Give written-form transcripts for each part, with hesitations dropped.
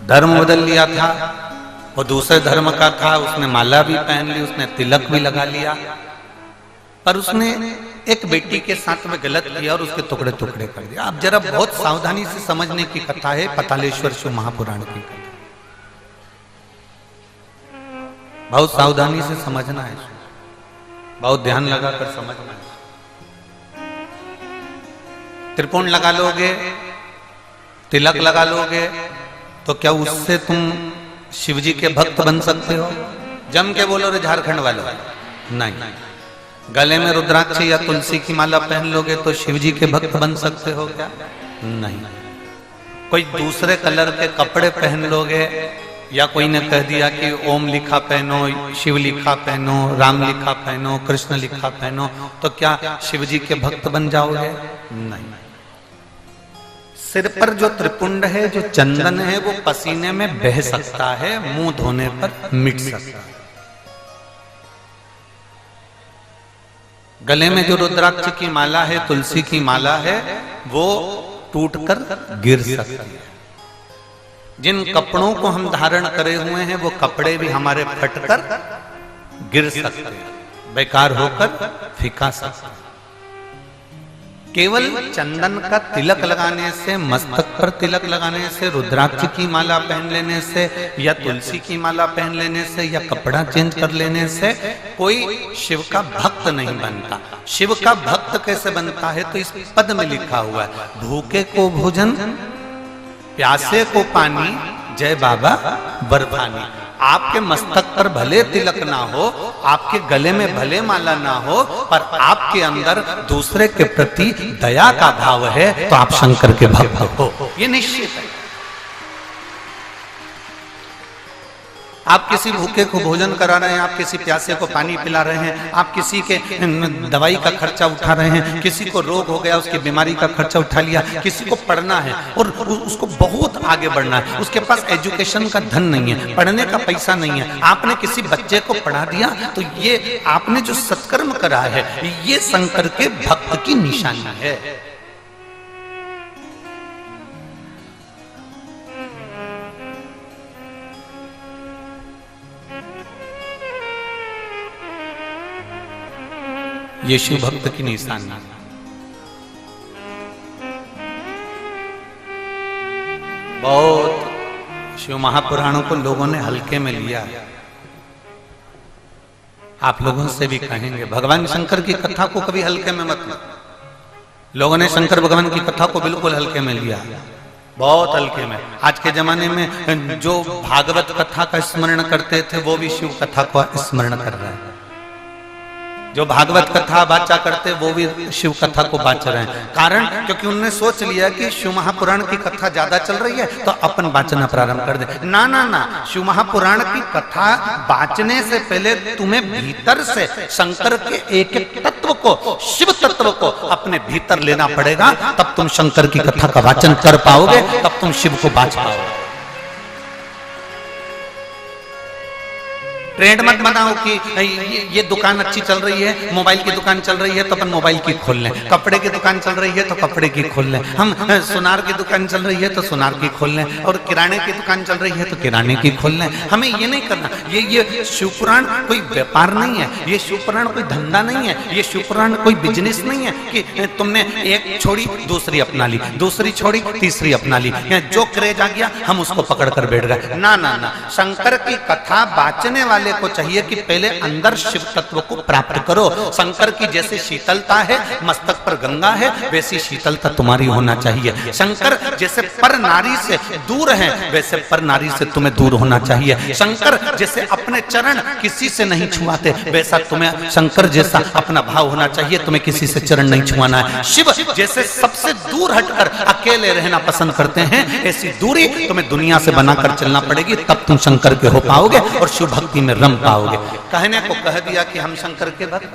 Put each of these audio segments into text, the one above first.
धर्म बदल लिया था, वो दूसरे धर्म का था, उसने माला भी पहन ली, उसने तिलक भी लगा लिया, पर उसने एक बेटी के साथ में गलत किया और उसके टुकड़े टुकड़े कर दिया। आप जरा बहुत सावधानी से समझने की कथा है पतालेश्वर शिव महापुराण की कथा, बहुत सावधानी से समझना है, बहुत ध्यान लगाकर समझना है। त्रिपुंड लगा लोगे, तिलक लगा लोगे, तो क्या उससे तुम शिवजी के भक्त बन सकते हो? जम के बोलो रे झारखंड वालों, नहीं। गले में रुद्राक्ष या तुलसी की माला पहन लोगे तो शिवजी के भक्त बन सकते हो क्या? नहीं। कोई दूसरे कलर के कपड़े पहन लोगे, या कोई ने कह दिया कि ओम लिखा पहनो, शिव लिखा पहनो, राम लिखा पहनो, कृष्ण लिखा पहनो, तो क्या शिवजी के भक्त बन जाओगे? नहीं। सिर पर जो त्रिपुंड है, जो चंदन है, वो पसीने में बह सकता है, मुंह धोने पर मिट सकता है। गले में जो रुद्राक्ष की माला है, तुलसी की माला है, वो टूटकर गिर सकती है। जिन कपड़ों को हम धारण करे हुए हैं, वो कपड़े भी हमारे फटकर गिर सकते हैं, बेकार होकर फीका सकते हैं। केवल चंदन का तिलक लगाने से, मस्तक पर तिलक लगाने से, रुद्राक्ष की माला पहन लेने से, या तुलसी की माला पहन लेने से, या कपड़ा चेंज कर लेने से कोई शिव का भक्त नहीं बनता। शिव का भक्त कैसे बनता है? तो इस पद में लिखा हुआ है, भूखे को भोजन, प्यासे को पानी, जय बाबा बरफानी। आपके मस्तक पर भले तिलक ना हो, आपके गले में भले माला ना हो, पर आपके अंदर दूसरे के प्रति दया का भाव है, तो आप शंकर के भक्त हो, ये निश्चित है। आप किसी भूखे को भोजन करा रहे हैं, आप किसी प्यासे को पानी पिला रहे हैं, आप किसी के दवाई का खर्चा उठा रहे हैं, किसी को रोग हो गया उसकी बीमारी का खर्चा उठा लिया, किसी को पढ़ना है और उसको बहुत आगे बढ़ना है, उसके पास एजुकेशन का धन नहीं है, पढ़ने का पैसा नहीं है, आपने किसी बच्चे को पढ़ा दिया, तो ये आपने जो सत्कर्म करा है, ये शंकर के भक्त की निशानी है। ये शिव भक्त की निशानी। बहुत शिव महापुराणों को लोगों ने हल्के में लिया। आप लोगों से भी कहेंगे, भगवान शंकर की कथा को कभी हल्के में मत लो। लोगों ने शंकर भगवान की कथा को बिल्कुल हल्के में लिया, बहुत हल्के में। आज के जमाने में जो भागवत कथा का स्मरण करते थे, वो भी शिव कथा को स्मरण कर रहे हैं। जो भागवत कथा वाचा करते, वो भी शिव कथा को वाच रहे हैं। कारण, क्योंकि उन्होंने सोच लिया कि शिव महापुराण की कथा ज्यादा चल रही है, तो अपन वाचना प्रारंभ कर दे। ना ना ना, शिव महापुराण की कथा वाचने से पहले तुम्हें भीतर से शंकर के एक एक तत्व को, शिव तत्व को अपने भीतर लेना पड़ेगा, तब तुम शंकर की कथा का वाचन कर पाओगे, तब तुम शिव को वाच पाओगे। ट्रेंड मत बनाओ कि ये दुकान अच्छी चल रही है, मोबाइल की दुकान चल रही है तो अपन मोबाइल की खोल लें, कपड़े की दुकान चल रही है तो कपड़े की खोल लें, हम सुनार की दुकान चल रही है तो सुनार की खोल लें, और किराने की दुकान चल रही है तो किराने की खोल लें। हमें ये नहीं करना। ये शिवपुराण कोई व्यापार नहीं है, ये शिवपुराण कोई धंधा नहीं है, ये शिवपुराण कोई बिजनेस नहीं है कि तुमने एक छोड़ी दूसरी अपना ली, दूसरी छोड़ी तीसरी अपना ली, जो क्रेज आ गया हम उसको पकड़ कर बैठ गए। ना ना ना, शंकर की कथा बाचने वाले को चाहिए कि पहले अंदर शिव तत्व को प्राप्त करो। शंकर की जैसे शीतलता है, मस्तक पर गंगा है, वैसी शीतलता तुम्हारी होना चाहिए। शंकर जैसे पर नारी से दूर है, वैसे पर नारी से तुम्हें दूर होना चाहिए। शंकर जैसे अपने चरण किसी से नहीं छुआते, वैसा तुम्हें शंकर जैसा अपना भाव होना चाहिए, तुम्हें किसी से चरण नहीं छुआना है। शिव जैसे सबसे दूर हटकर अकेले रहना पसंद करते हैं, ऐसी दूरी तुम्हें दुनिया से बनाकर चलना पड़ेगी, तब तुम शंकर के हो पाओगे और शिव भक्ति में रम पाओगे। कहने को कह दिया कि हम शंकर के भक्त,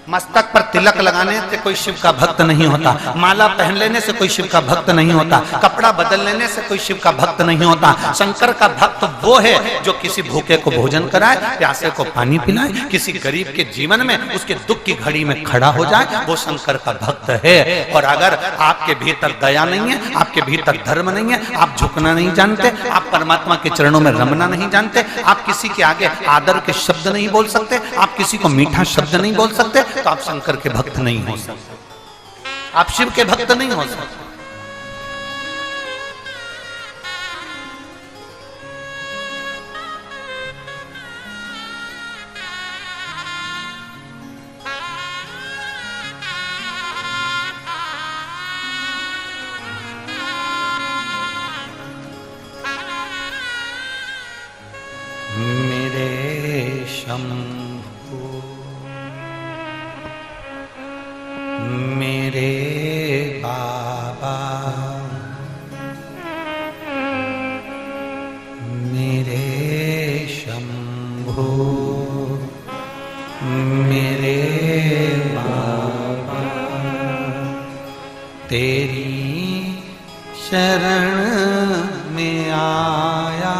मस्तक पर तिलक लगाने से कोई शिव का भक्त नहीं होता, माला पहन लेने से कोई शिव का भक्त नहीं होता, कपड़ा बदल लेने से कोई शिव का भक्त नहीं होता। शंकर का भक्त वो है जो किसी भूखे को भोजन कराए, प्यासे को पानी पिलाए, किसी गरीब के जीवन में उसके दुख की घड़ी में खड़ा हो जाए, वो शंकर का भक्त है। और अगर आपके भीतर दया नहीं है, आपके भीतर धर्म नहीं है, आप झुकना नहीं जानते, आप परमात्मा के चरणों में रमना नहीं जानते, आप किसी के आगे आदर के शब्द नहीं बोल सकते, आप किसी को मीठा शब्द नहीं बोल सकते, तो आप शंकर के भक्त नहीं हो सकते, आप शिव के भक्त नहीं हो सकते। मेरे शंभू मेरे बाबा मेरे शंभू मेरे बाबा, तेरी शरण में आया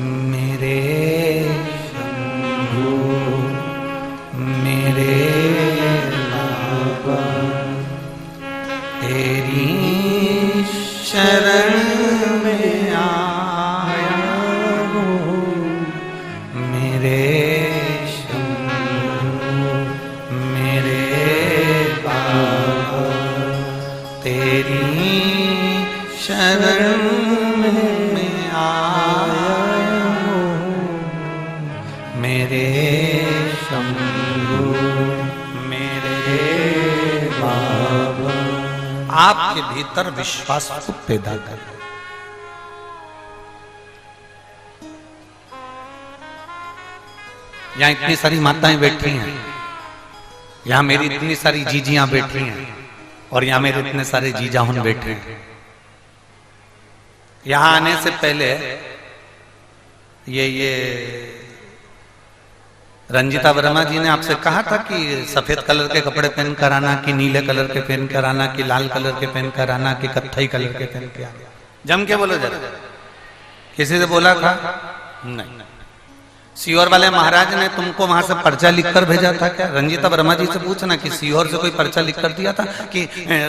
मेरे शंभू मेरे बाबा, तेरी शरण में आया मेरे शंभू मेरे बाबा, तेरी शरण में आया मेरे शंभू मेरे बाबा। आपके भीतर विश्वास को पैदा कर, यहाँ इतनी सारी माताएं बैठी हैं, यहाँ मेरी इतनी सारी जीजियां बैठी हैं, और यहाँ मेरे इतने सारे जीजाहुन बैठे हैं। यहाँ आने से पहले ये रंजिता वर्मा जी ने आपसे कहा था कि सफेद कलर के कपड़े पहन कर आना, कि नीले कलर के पहन कर आना, कि लाल कलर के पहन कर आना, कि कत्थई कलर के पहन के आना। जम के बोलो जरा, किसी से बोला था? नहीं। सीहोर वाले महाराज ने तुमको वहां से पर्चा लिखकर भेजा था क्या? रंजिता वर्मा जी से पूछना कि सीहोर से कोई पर्चा लिख कर दिया था कि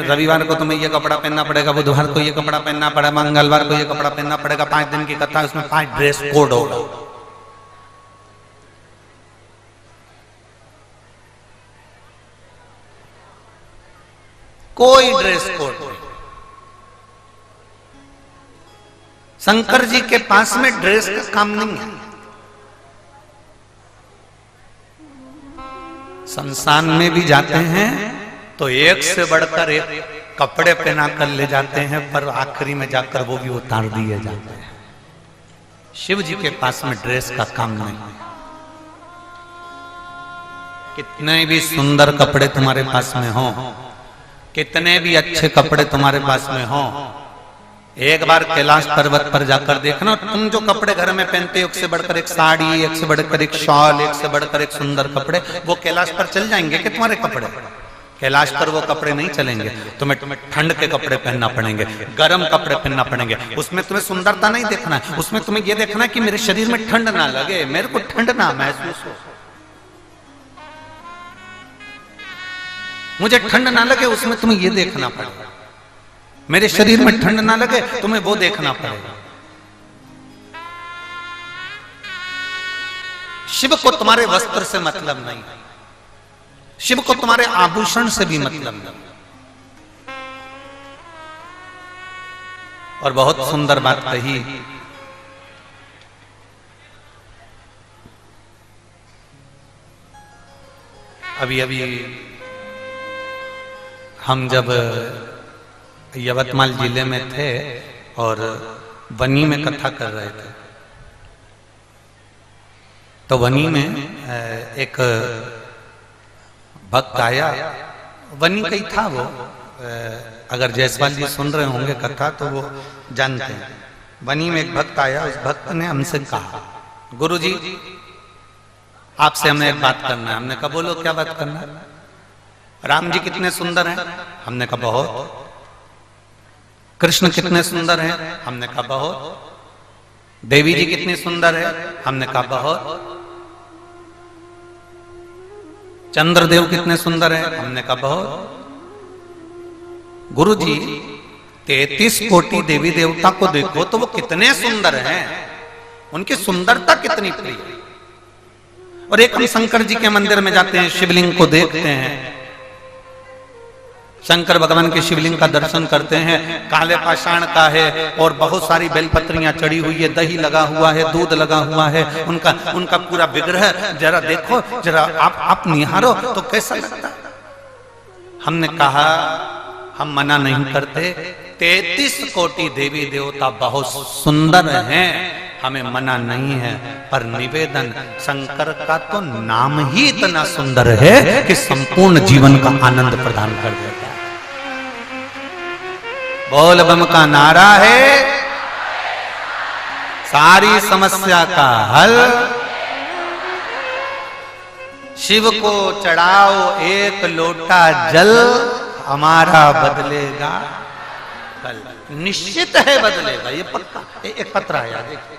रविवार को तुम्हें ये कपड़ा पहनना पड़ेगा, बुधवार को ये कपड़ा पहनना पड़ेगा, मंगलवार को ये कपड़ा पहनना पड़ेगा, 5 दिन की कथा, उसमें 5 ड्रेस कोड होगा। कोई ड्रेस कोड नहीं। शंकर जी के पास में ड्रेस का काम नहीं है। संसान में भी जाते हैं तो एक से बढ़कर एक कपड़े पहना कर ले जाते हैं, पर आखिरी में जाकर वो भी उतार दिए जाते हैं। शिव जी के पास में ड्रेस का काम नहीं है। कितने भी सुंदर कपड़े तुम्हारे पास में हो, कितने भी अच्छे कपड़े तुम्हारे पास में हो, एक बार कैलाश पर्वत पर जाकर देखना, तुम जो कपड़े घर में पहनते हो, एक से बढ़कर एक साड़ी, एक से बढ़कर एक शॉल, एक से बढ़कर एक सुंदर कपड़े, वो कैलाश पर चल जाएंगे कि तुम्हारे कपड़े? कैलाश पर वो कपड़े नहीं चलेंगे। तुम्हें ठंड के कपड़े पहनना पड़ेंगे, गर्म कपड़े पहनना पड़ेंगे। उसमें तुम्हें सुंदरता नहीं देखना है, उसमें तुम्हें ये देखना है कि मेरे शरीर में ठंड ना लगे, मेरे को ठंड ना महसूस हो, मुझे ठंड ना लगे, उसमें तुम्हें ये देखना पड़ेगा। मेरे शरीर में ठंड ना लगे, तुम्हें वो देखना पड़ेगा। शिव को तुम्हारे वस्त्र से मतलब नहीं, शिव को तुम्हारे आभूषण से भी मतलब नहीं। और बहुत सुंदर बात कही, अभी अभी हम जब यवतमाल जिले में थे और वनी में कथा कर रहे थे, तो वनी में एक भक्त आया, वनी का ही था वो, अगर जयसवाल जी सुन रहे होंगे कथा तो वो जानते हैं। वनी में एक भक्त आया, उस भक्त ने हमसे कहा, गुरुजी आपसे हमने एक बात करना है। हमने कहा बोलो क्या बात करना है? राम जी कितने सुंदर हैं? हमने कहा बहुत। कृष्ण कितने सुंदर हैं? हमने कहा बहुत। देवी जी कितनी सुंदर है? हमने कहा बहुत। चंद्रदेव कितने सुंदर है? हमने कहा बहुत। गुरु जी 33 कोटि देवी देवता को देखो तो वो कितने सुंदर हैं, उनकी सुंदरता कितनी प्रिय। और एक हम शंकर जी के मंदिर में जाते हैं, शिवलिंग को देखते हैं, शंकर भगवान के शिवलिंग का दर्शन करते हैं, काले पाषाण का है और बहुत सारी बेलपत्रियां चढ़ी हुई है, दही लगा हुआ है, दूध लगा हुआ है, उनका पूरा विग्रह जरा देखो, जरा आप निहारो तो कैसा लगता है। हमने कहा हम मना नहीं करते, 33 कोटि देवी देवता बहुत सुंदर हैं, हमें मना नहीं है, पर निवेदन शंकर का तो नाम ही इतना सुंदर है कि संपूर्ण जीवन का आनंद प्रदान कर देता है। बोल बम का नारा है, सारी समस्या का हल, शिव को चढ़ाओ एक लोटा जल, हमारा बदलेगा कल। निश्चित है बदलेगा, ये पक्का। एक पत्र आया देखिए,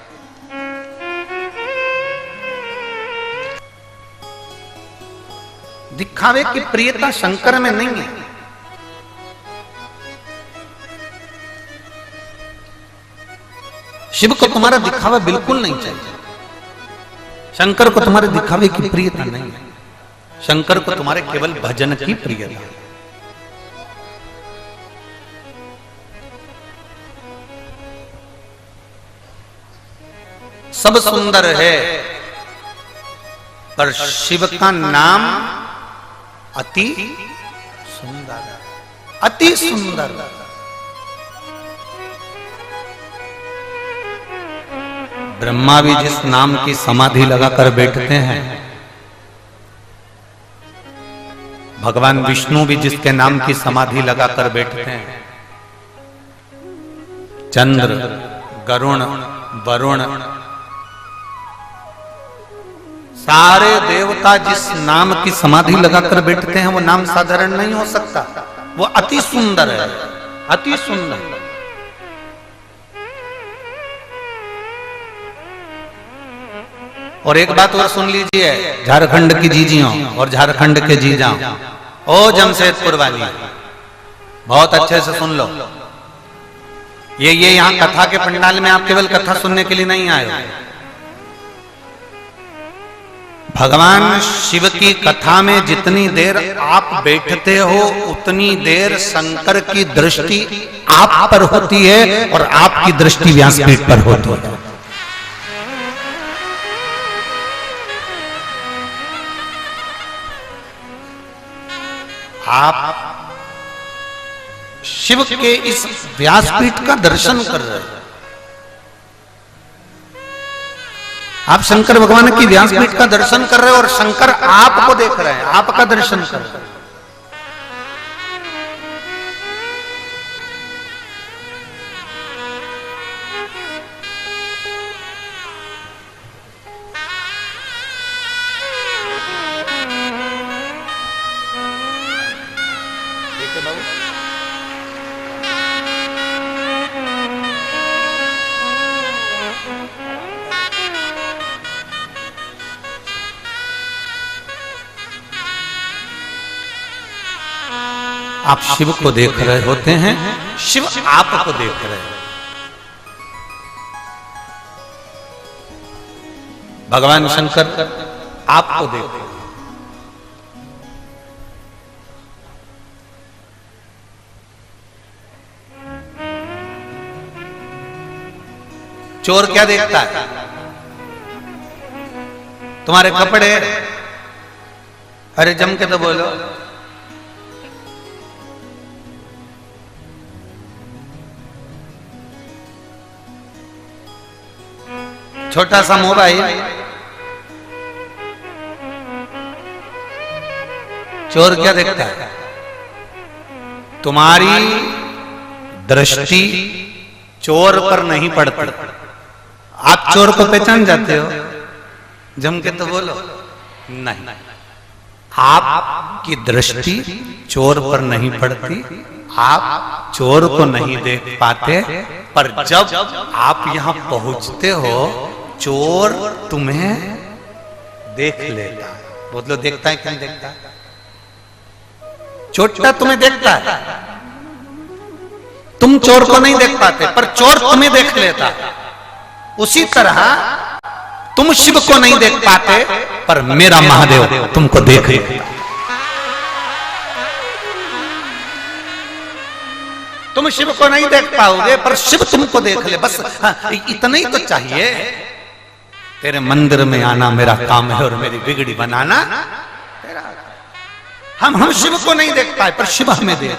दिखावे की प्रियता शंकर में नहीं है। शिव को तुम्हारा दिखावा बिल्कुल नहीं चाहिए, शंकर को तुम्हारे दिखावे की प्रियता नहीं है, शंकर को तुम्हारे केवल भजन की प्रियता है। सब सुंदर है, पर शिव का नाम अति सुंदर, अति सुंदर। ब्रह्मा भी जिस नाम की समाधि लगाकर बैठते हैं, भगवान विष्णु भी जिसके नाम की समाधि लगाकर बैठते हैं, चंद्र, गरुण, वरुण, सारे देवता जिस नाम की समाधि लगाकर बैठते हैं, वो नाम साधारण नहीं हो सकता, वो अति सुंदर है, अति सुंदर। और एक बात और सुन लीजिए, झारखंड की जीजियों और झारखंड के जीजाओं, ओ जमशेदपुर वाली, बहुत अच्छे से सुन लो। ये यहां कथा के पंडाल में आप केवल कथा सुनने के लिए नहीं आए हो। भगवान शिव की कथा में जितनी देर आप बैठते हो, उतनी देर शंकर की दृष्टि आप पर होती है और आपकी दृष्टि व्यासपीठ पर होती है। आप शिव के इस व्यासपीठ का दर्शन कर रहे हैं, आप शंकर भगवान की व्यासपीठ का दर्शन कर रहे हो और शंकर आपको देख रहे हैं, आपका दर्शन कर रहे हैं। देखिए बाबू, आप शिव को देख रहे होते हैं, शिव आपको देख रहे हैं। भगवान शंकर आपको देख रहे हैं। चोर क्या देखता है? तुम्हारे कपड़े, अरे जम के तो बोलो, छोटा सा मोबाइल, चोर क्या देखता है? तुम्हारी दृष्टि चोर पर नहीं पड़ती। आप चोर को पहचान जाते हो, जम के तो बोलो। नहीं, आपकी दृष्टि चोर पर नहीं पड़ती, आप चोर को नहीं देख पाते, पर जब आप यहां पहुंचते हो चोर तुम्हें देख लेता है। बोलो देखता है क्यों देखता है? चोरटा तुम्हें देखता है, तुम चोर को नहीं देख पाते, पर चोर तुम्हें देख लेता है। उसी तरह तुम शिव को नहीं देख पाते, पर मेरा महादेव तुमको देख लेता। तुम शिव को नहीं देख पाओगे, पर शिव तुमको देख ले। बस इतना ही तो चाहिए। तेरे मंदिर में आना मेरा काम है और मेरी बिगड़ी बनाना तेरा। हम शिव को नहीं देख पाए, पर शिव हमें देख।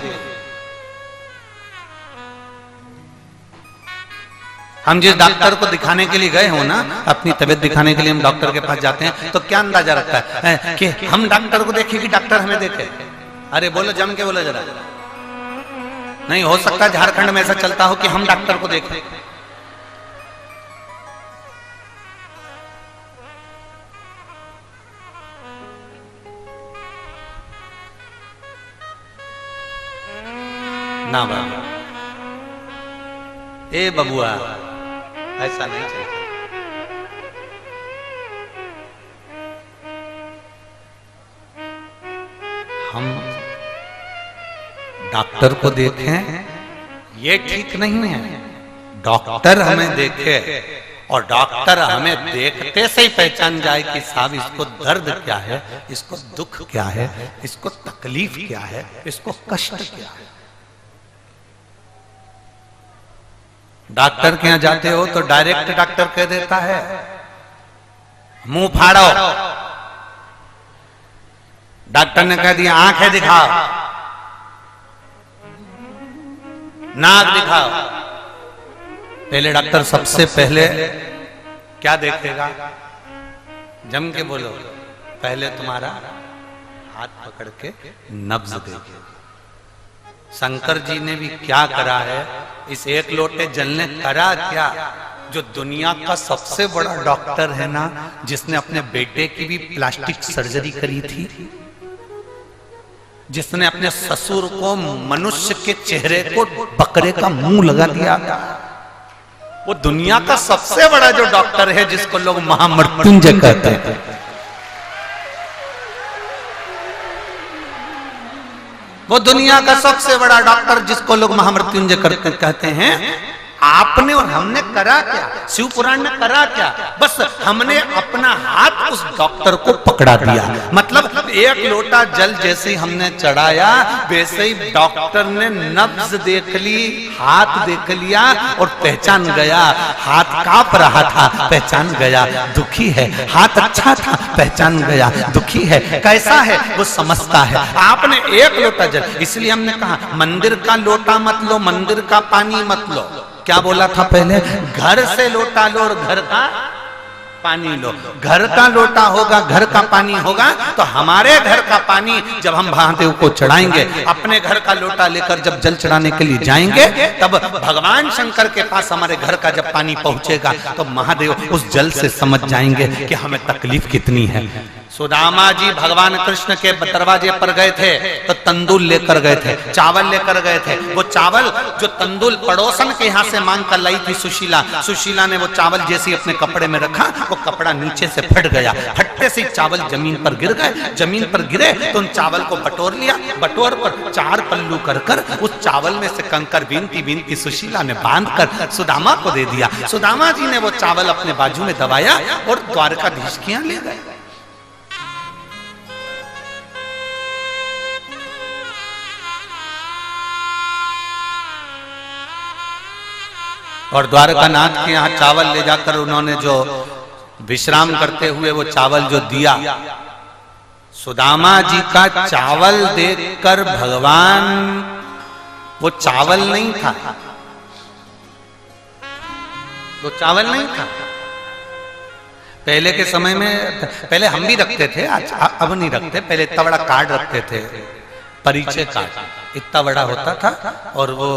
हम जिस डॉक्टर को दिखाने के लिए गए हो ना, अपनी तबीयत दिखाने के लिए हम डॉक्टर के पास जाते हैं, तो क्या अंदाजा रखता है कि हम डॉक्टर को देखें कि डॉक्टर हमें देखे? अरे बोलो, जम के बोलो जरा। नहीं हो सकता झारखंड में ऐसा चलता हो कि हम डॉक्टर को देखें। ना बाबा, ए बबुआ, ऐसा नहीं चलता। हम डॉक्टर को देखें ये ठीक नहीं है। डॉक्टर हमें देखे और डॉक्टर हमें देखते से ही पहचान जाए कि साहब इसको दर्द क्या है, इसको दुख क्या है, इसको तकलीफ क्या है, इसको कष्ट क्या है। डॉक्टर के यहां जाते हो तो डायरेक्ट डॉक्टर कह देता है मुंह फाड़ो। डॉक्टर ने कह दिया आंखें दिखाओ, नाक दिखाओ। पहले डॉक्टर सबसे पहले क्या देखेगा? जम के बोलो, पहले तुम्हारा हाथ पकड़ के नब्ज देखेगा। शंकर जी ने भी क्या करा है, इस एक लोटे जल ने करा क्या? जो दुनिया का सबसे बड़ा डॉक्टर है ना, जिसने अपने बेटे की भी प्लास्टिक सर्जरी करी थी, जिसने अपने ससुर को मनुष्य के चेहरे को बकरे का मुंह लगा दिया, वो दुनिया का सबसे बड़ा जो डॉक्टर है, जिसको लोग महामृत्युंजय कहते हैं। वो दुनिया का सबसे बड़ा डॉक्टर जिसको लोग महामृत्युंजय कहते हैं, आपने और हमने करा क्या? शिव पुराण ने करा क्या? बस हमने अपना हाथ उस डॉक्टर को पकड़ा दिया। मतलब एक लोटा जल जैसे ही हमने चढ़ाया, वैसे ही डॉक्टर ने नब्ज देख ली, हाथ देख लिया और पहचान गया। हाथ कांप रहा था, पहचान गया दुखी है। हाथ अच्छा था, पहचान गया दुखी है। कैसा है वो समझता है। आपने एक लोटा जल, इसलिए हमने कहा मंदिर का लोटा मत लो, मंदिर का पानी मत लो। क्या बोला था पहले? घर से लोटा लो और घर का पानी लो। घर का लोटा होगा, घर का पानी होगा, तो हमारे घर का पानी जब हम महादेव को चढ़ाएंगे, अपने घर का लोटा लेकर जब जल चढ़ाने के लिए जाएंगे, तब भगवान शंकर के पास हमारे घर का जब पानी पहुंचेगा, तो महादेव उस जल से समझ जाएंगे कि हमें तकलीफ कितनी है। सुदामा जी भगवान कृष्ण के दरवाजे पर गए थे तो तंदूल लेकर गए थे, चावल लेकर गए थे। वो चावल जो तंदूल पड़ोसन के यहाँ से मांग कर लाई थी सुशीला, सुशीला ने वो चावल जैसे अपने कपड़े में रखा, वो कपड़ा नीचे से फट गया। फटते से चावल जमीन पर गिर गए। जमीन पर गिरे तो उन चावल को बटोर लिया। बटोर पर 4 पल्लू कर कर उस चावल में से कंकर बीनती बीनती सुशीला ने बांध कर सुदामा को दे दिया। सुदामा जी ने वो चावल अपने बाजू में दबाया और द्वारकाधीश के यहाँ ले गए। और द्वारकानाथ के यहाँ चावल ले जाकर उन्होंने जो विश्राम करते हुए वो चावल जो दिया, सुदामा जी का चावल देखकर भगवान, वो चावल नहीं था, वो चावल नहीं था। पहले के समय में, पहले हम भी रखते थे, अब नहीं रखते, पहले इतना बड़ा कार्ड रखते थे। परिचय कार्ड इतना बड़ा होता था और वो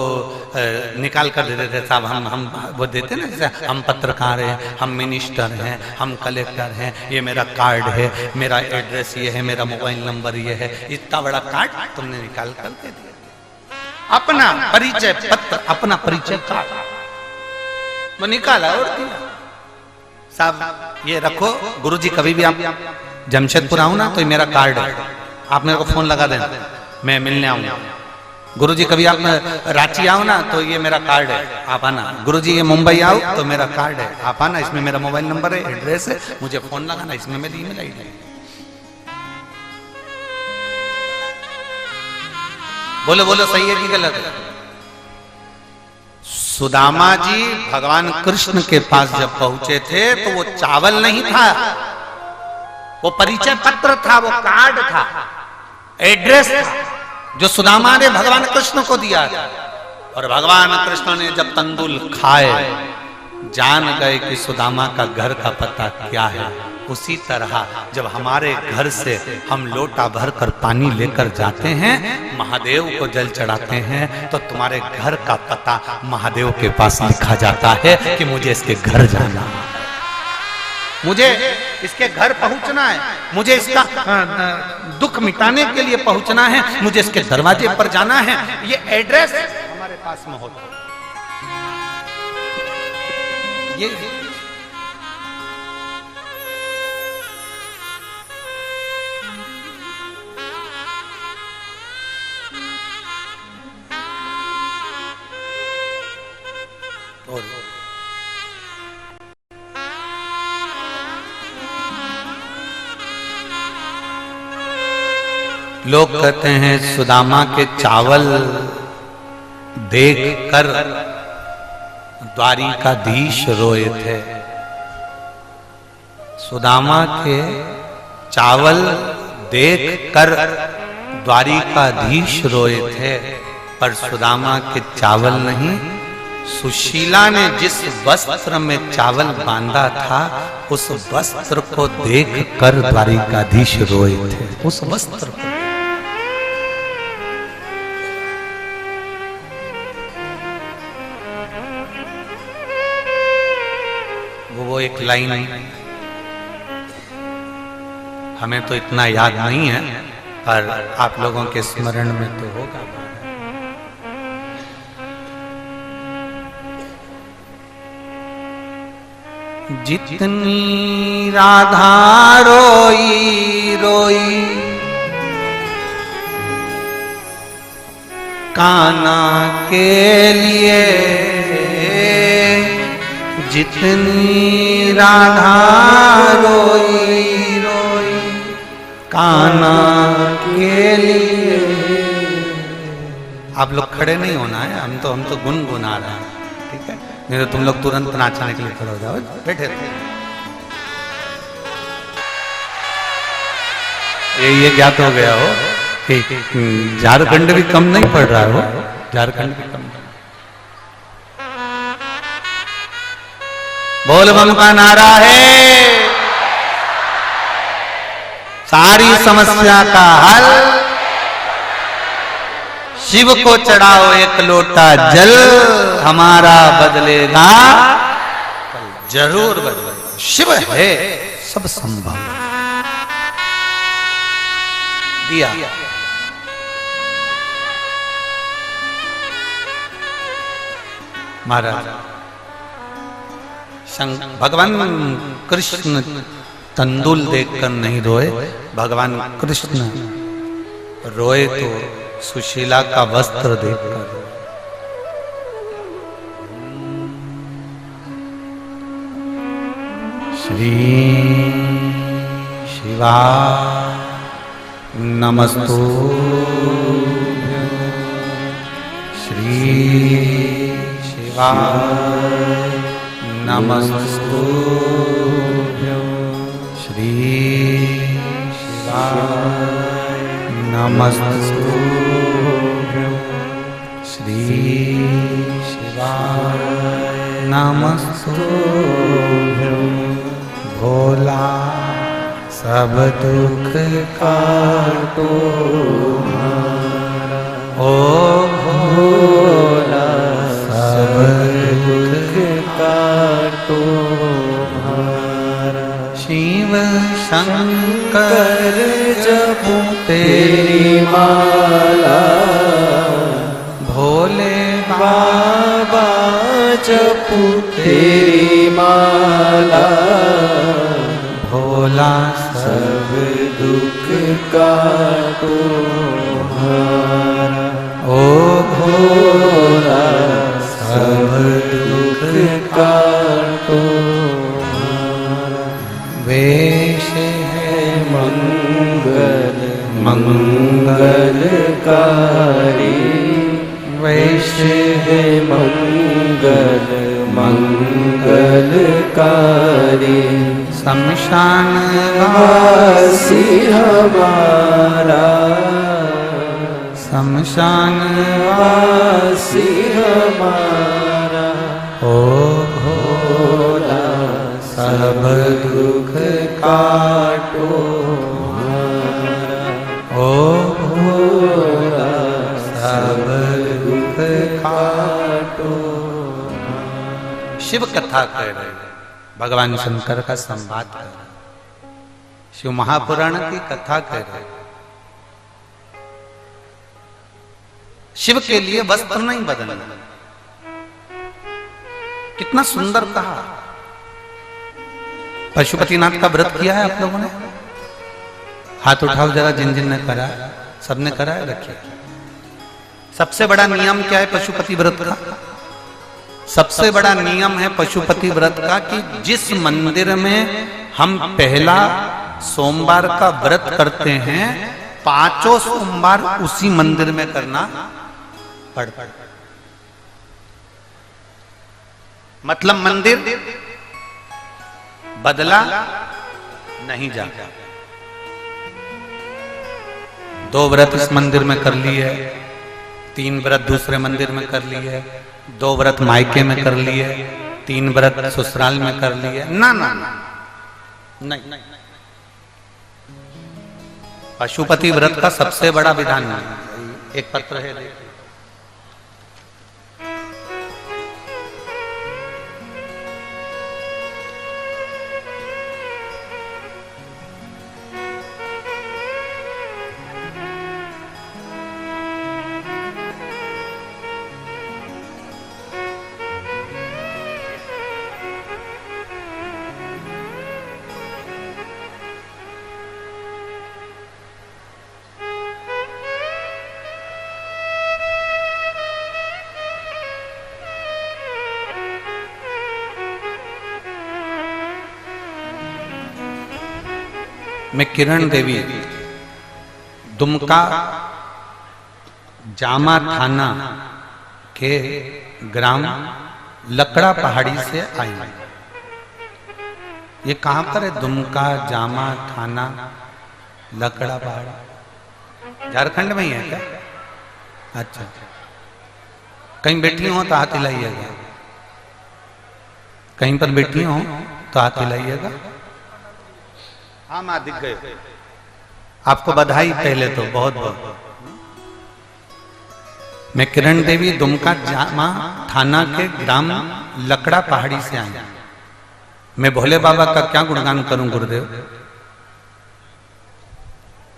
निकाल कर देते थे साहब, हम वो देते ना, जैसे हम पत्रकार हैं, हम मिनिस्टर हैं, हम कलेक्टर हैं, ये मेरा कार्ड है, मेरा एड्रेस ये है, मेरा मोबाइल नंबर ये है, इतना बड़ा कार्ड तुमने निकाल कर दे दिया। अपना परिचय पत्र, अपना परिचय कार्ड वो निकाला और दिया, साहब ये रखो, गुरुजी कभी भी आप जमशेदपुर आओ ना तो ये मेरा कार्ड है, आप मेरे को फोन लगा देना, मैं मिलने आऊंगा। गुरुजी कभी आप रांची आओ ना तो ये मेरा कार्ड है, आप आना। गुरुजी ये मुंबई आओ तो मेरा कार्ड है, आप आना, इसमें मेरा मोबाइल नंबर है, एड्रेस है, मुझे फोन लगाना, इसमें मेरी ईमेल आईडी है। बोलो बोलो, सही है कि गलत है? सुदामा जी भगवान कृष्ण के पास जब पहुंचे थे तो वो चावल नहीं था, वो परिचय पत्र था, वो कार्ड था, एड्रेस था, जो सुदामा ने भगवान कृष्ण को दिया। और भगवान कृष्ण ने जब तंदुल खाए, जान गए कि सुदामा का घर का पता क्या है। उसी तरह जब हमारे घर से हम लोटा भर कर पानी लेकर जाते हैं, महादेव को जल चढ़ाते हैं, तो तुम्हारे घर का पता महादेव के पास लिखा जाता है कि मुझे इसके घर जाना है, मुझे इसके घर पहुंचना है, मुझे इसका दुख मिटाने के लिए पहुंचना है, मुझे इसके दरवाजे पर जाना है। ये एड्रेस हमारे पास में होता है। ये लोग कहते हैं सुदामा के चावल देखकर द्वारिकाधीश रोए थे। सुदामा के चावल देखकर द्वारिकाधीश रोए थे, पर सुदामा के चावल नहीं, सुशीला ने जिस वस्त्र में चावल बांधा था उस वस्त्र को देखकर द्वारिकाधीश रोए थे। उस वस्त्र को वो एक लाइन हमें तो इतना याद नहीं है, पर आप लोगों के स्मरण में तो होगा। जितनी राधा रोई रोई कान्हा के लिए, जितनी राधा रोई रोई कान्हा के लिए। आप लोग खड़े नहीं होना है, हम तो गुनगुना रहे हैं, ठीक है? नहीं तो तुम लोग तुरंत नाचने के लिए खड़े हो जाओ, बैठे रहे। ये ज्ञात हो गया हो कि झारखंड भी कम नहीं पड़ रहा हो, झारखंड भी कम। बोल बम का नारा है, सारी समस्या का हल, शिव को चढ़ाओ एक लोटा जल, हमारा बदलेगा जरूर बदलेगा। शिव है सब संभव दिया। महाराज भगवान कृष्ण तंदुल देखकर नहीं रोए, भगवान कृष्ण रोए तो सुशीला का वस्त्र देखकर। श्री शिवा नमस्तु, श्री शिवा नमस्तु, श्री शिवा नमस्तु, श्री शिवा नमस्तु। भोला सब दुख काटो। ओ भोला सब दुख काटो हमारा। शिव शंकर जपो तेरी माला, भोले बाबा जपो तेरी माला, भोला सब दुख काटो हमारा। ओ भोला सब दुख काटो हमारा। वेश है मंगल मंगलकारी, वेश है मंगल मंगलकारी। शमशान वासी हमारा, शमशान वासी हमारा। ओ भोला सब दुख काटो हमारा। ओ भोला सब दुख काटो। शिव कथा कह रहे, भगवान शंकर का संवाद कर रहे, शिव महापुराण की कथा कह रहे। शिव के लिए वस्त्र नहीं बदलना। कितना सुंदर कहा। पशुपतिनाथ का व्रत किया है आप लोगों ने? हाथ उठाओ जरा, जिन जिन ने करा, सबने करा है, रखिए। सबसे बड़ा नियम क्या है पशुपति व्रत का? सबसे बड़ा नियम है पशुपति व्रत का कि जिस मंदिर में हम पहला सोमवार का व्रत करते हैं, 5 सोमवार उसी मंदिर में करना पड़ता। मतलब मंदिर बदला नहीं जाता। 2 व्रत इस मंदिर में कर लिए, 3 व्रत दूसरे मंदिर में कर लिए, 2 व्रत मायके में कर लिए, 3 व्रत ससुराल में कर लिए। ना ना नहीं, पशुपति व्रत का सबसे बड़ा विधान है। एक पत्र है, मैं किरण देवी दुमका जामा थाना के ग्राम लकड़ा पहाड़ी से आई। ये कहां पर है? दुमका जामा थाना लकड़ा पहाड़ी, झारखंड में ही है क्या? अच्छा, कहीं बैठी हो तो हाथ हिलाइएगा, कहीं पर बैठी हो तो हाथ हिलाइएगा। हाँ माँ दिख गए, आपको बधाई पहले तो बहुत बहुत। मैं किरण देवी दुमका जामा थाना के ग्राम लकड़ा पहाड़ी से आई। मैं भोले बाबा का क्या गुणगान करूं गुरुदेव।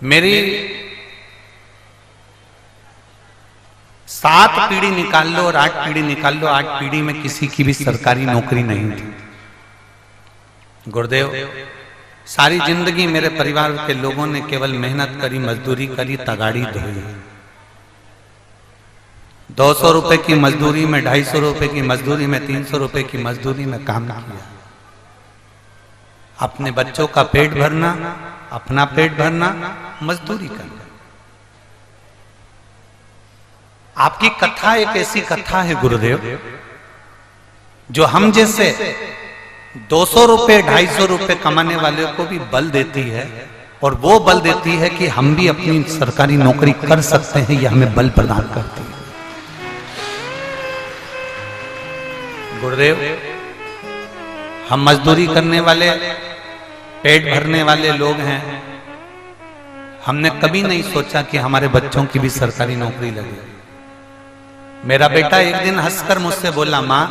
मेरी 7 पीढ़ी निकाल लो और 8 पीढ़ी निकाल लो, 8 पीढ़ी में किसी की भी सरकारी नौकरी नहीं थी गुरुदेव। सारी जिंदगी मेरे परिवार के लोगों ने केवल मेहनत करी, मजदूरी करी, तगाड़ी धोई। 200 रुपए की मजदूरी में, 250 रुपए की मजदूरी में, 300 रुपए की मजदूरी में काम किया। अपने बच्चों का पेट भरना, अपना पेट भरना, मजदूरी करना। आपकी कथा एक ऐसी कथा है गुरुदेव जो हम जैसे 200 रुपए 250 रुपए कमाने वाले को भी बल देती है, और वो बल देती है कि हम भी अपनी सरकारी नौकरी कर सकते हैं, यह हमें बल प्रदान करती है गुरुदेव। हम मजदूरी करने वाले, पेट भरने वाले लोग हैं। हमने कभी नहीं सोचा कि हमारे बच्चों की भी सरकारी नौकरी लगे। मेरा बेटा एक दिन हंसकर मुझसे बोला, माँ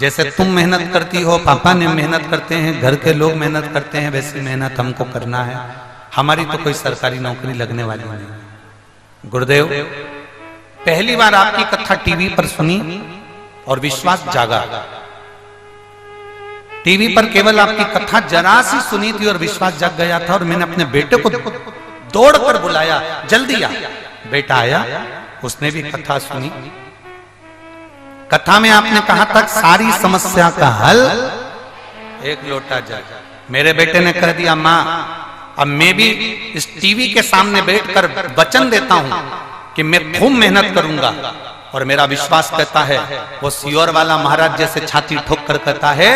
जैसे तुम मेहनत करती हो, पापा ने मेहनत करते हैं, घर के लोग मेहनत करते हैं, वैसी मेहनत हमको करना है, हमारी तो कोई सरकारी नौकरी लगने वाली नहीं। गुरुदेव, पहली बार आपकी कथा टीवी पर सुनी और विश्वास जागा। टीवी पर केवल आपकी कथा जरा सी सुनी थी और विश्वास जाग गया था, और मैंने अपने बेटे को दौड़कर बुलाया, जल्दी आ। बेटा आया, उसने भी कथा सुनी। कथा में आपने कहा था सारी समस्या का हल एक लोटा जल। मेरे बेटे ने कह दिया, माँ अब मैं भी इस टीवी के सामने बैठकर वचन देता हूं कि मैं खूब मेहनत करूंगा। और मेरा विश्वास कहता है, वो सियोर वाला महाराज जैसे छाती ठोक कर कहता है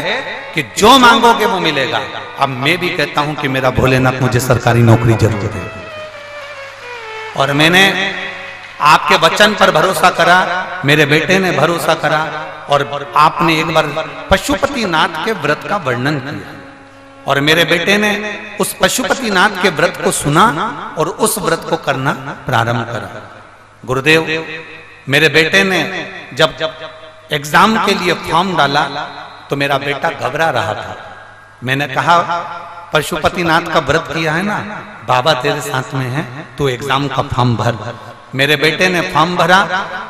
कि जो मांगोगे वो मिलेगा। अब मैं भी कहता हूं कि मेरा भोलेनाथ मुझे सरकारी नौकरी जरूर दे। और मैंने आपके वचन पर भरोसा करा, मेरे बेटे ने भरोसा करा, और आपने एक बार पशुपतिनाथ के व्रत का वर्णन किया, और मेरे बेटे ने उस पशुपतिनाथ के व्रत को सुना और उस व्रत को करना प्रारंभ करा। गुरुदेव, मेरे बेटे ने जब एग्जाम के लिए फॉर्म डाला तो मेरा बेटा घबरा रहा था। मैंने कहा, पशुपतिनाथ का व्रत किया है ना, बाबा तेरे साथ में है, तो एग्जाम का फॉर्म भर। मेरे बेटे ने फॉर्म भरा।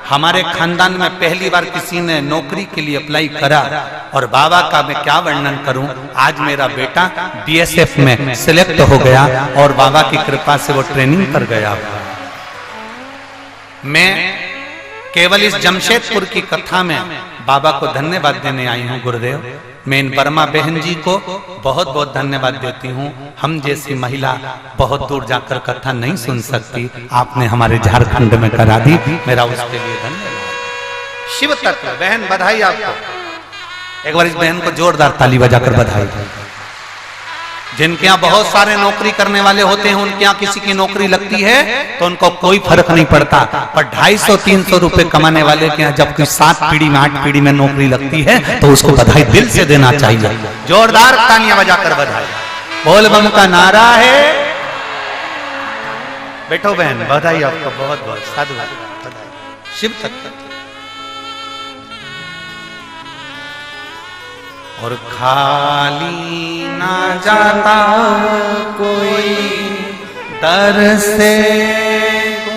हमारे खानदान में पहली बार किसी ने नौकरी के लिए अप्लाई करा, और बाबा का मैं क्या वर्णन करूं, आज मेरा बेटा बीएसएफ में सिलेक्ट हो गया और बाबा की कृपा से वो ट्रेनिंग कर गया। मैं केवल इस जमशेदपुर की कथा में बाबा को धन्यवाद देने आई हूं। गुरुदेव, मैं इन वर्मा बहन जी को बहुत बहुत धन्यवाद देती हूं। हम जैसी महिला बहुत दूर जाकर कथा नहीं सुन सकती, आपने हमारे झारखंड में करा दी, मेरा उसके लिए धन्यवाद। शिव तत्व बहन, बधाई आपको। एक बार इस बहन को जोरदार ताली बजाकर बधाई। जिनके यहाँ बहुत सारे नौकरी करने वाले होते हैं, उनके यहाँ किसी की नौकरी लगती है तो उनको कोई फर्क नहीं पड़ता, पर 250-300 रुपए कमाने वाले के यहाँ जब कोई 7 पीढ़ी में 8 पीढ़ी में नौकरी लगती है तो उसको बधाई दिल से देना चाहिए। जोरदार तालियां बजाकर बधाई। बोल बम का नारा है। बैठो बहन, बधाई आपको बहुत बहुत, साधु बधाई। शिव तत्व। और खाली ना जाता कोई दर से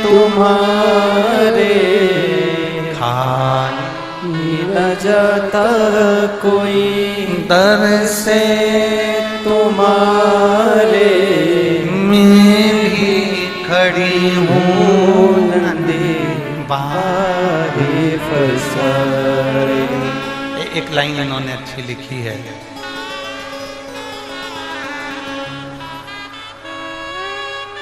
तुम्हारे, खाली ना जाता कोई दर से तुम्हारे, मैं भी खड़ी हूँ नंदे बारे फसाए। एक लाइन इन्होंने अच्छी लिखी है,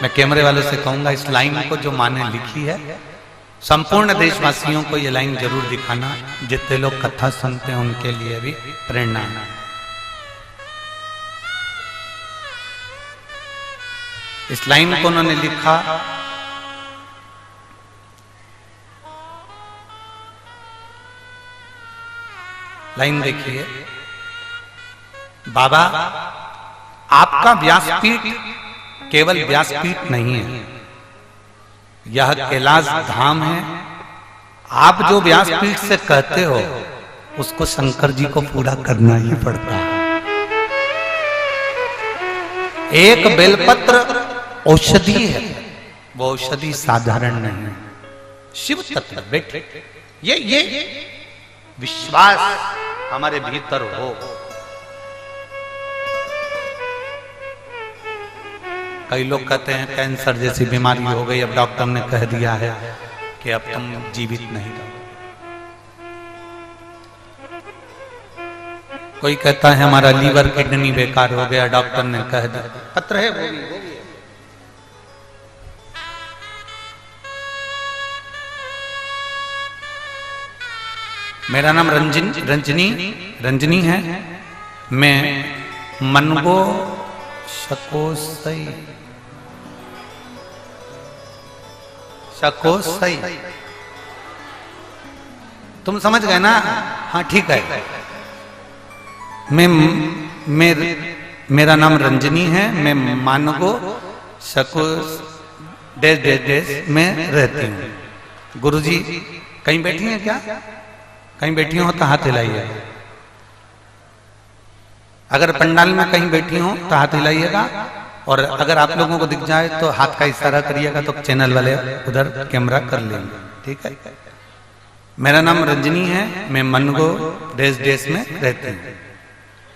मैं कैमरे वालों से कहूंगा इस लाइन को जो माँ ने लिखी है, संपूर्ण देशवासियों को ये लाइन जरूर दिखाना, जितने लोग कथा सुनते हैं उनके लिए भी प्रेरणा है। इस लाइन को उन्होंने लिखा, लाइन देखिए, बाबा आपका व्यासपीठ केवल व्यासपीठ नहीं है, यह कैलाश धाम है। आप जो व्यासपीठ से कहते हो उसको शंकर जी को पूरा करना ही पड़ता है। एक बेलपत्र औषधि है, वो औषधि साधारण नहीं है। शिव तत्व बेटे, ये विश्वास हमारे भीतर हो। कई लोग कहते हैं कैंसर जैसी बीमारी हो गई, अब डॉक्टर ने कह दिया है कि अब तुम जीवित नहीं रहो। कोई कहता है हमारा लीवर किडनी बेकार हो गया, डॉक्टर ने कह दिया। पत्र है वो भी। मेरा नाम रंजनी है। मैं मनगो शकोसई तुम समझ गए ना? हाँ ठीक है। मेरा नाम रंजनी है। मैं मानगो डैश डैश डैश में रहती हूँ। गुरुजी कहीं बैठी हैं क्या? कहीं बैठी हो तो हाथ हिलाइए। अगर पंडाल में कहीं बैठी हो तो हाथ हिलाइएगा, और अगर आप लोगों को दिख जाए तो हाथ का इशारा करिएगा, तो चैनल वाले उधर कैमरा कर लेंगे, ठीक है। मेरा नाम रंजनी है, मैं मनगो डैश डैश में रहती हूँ।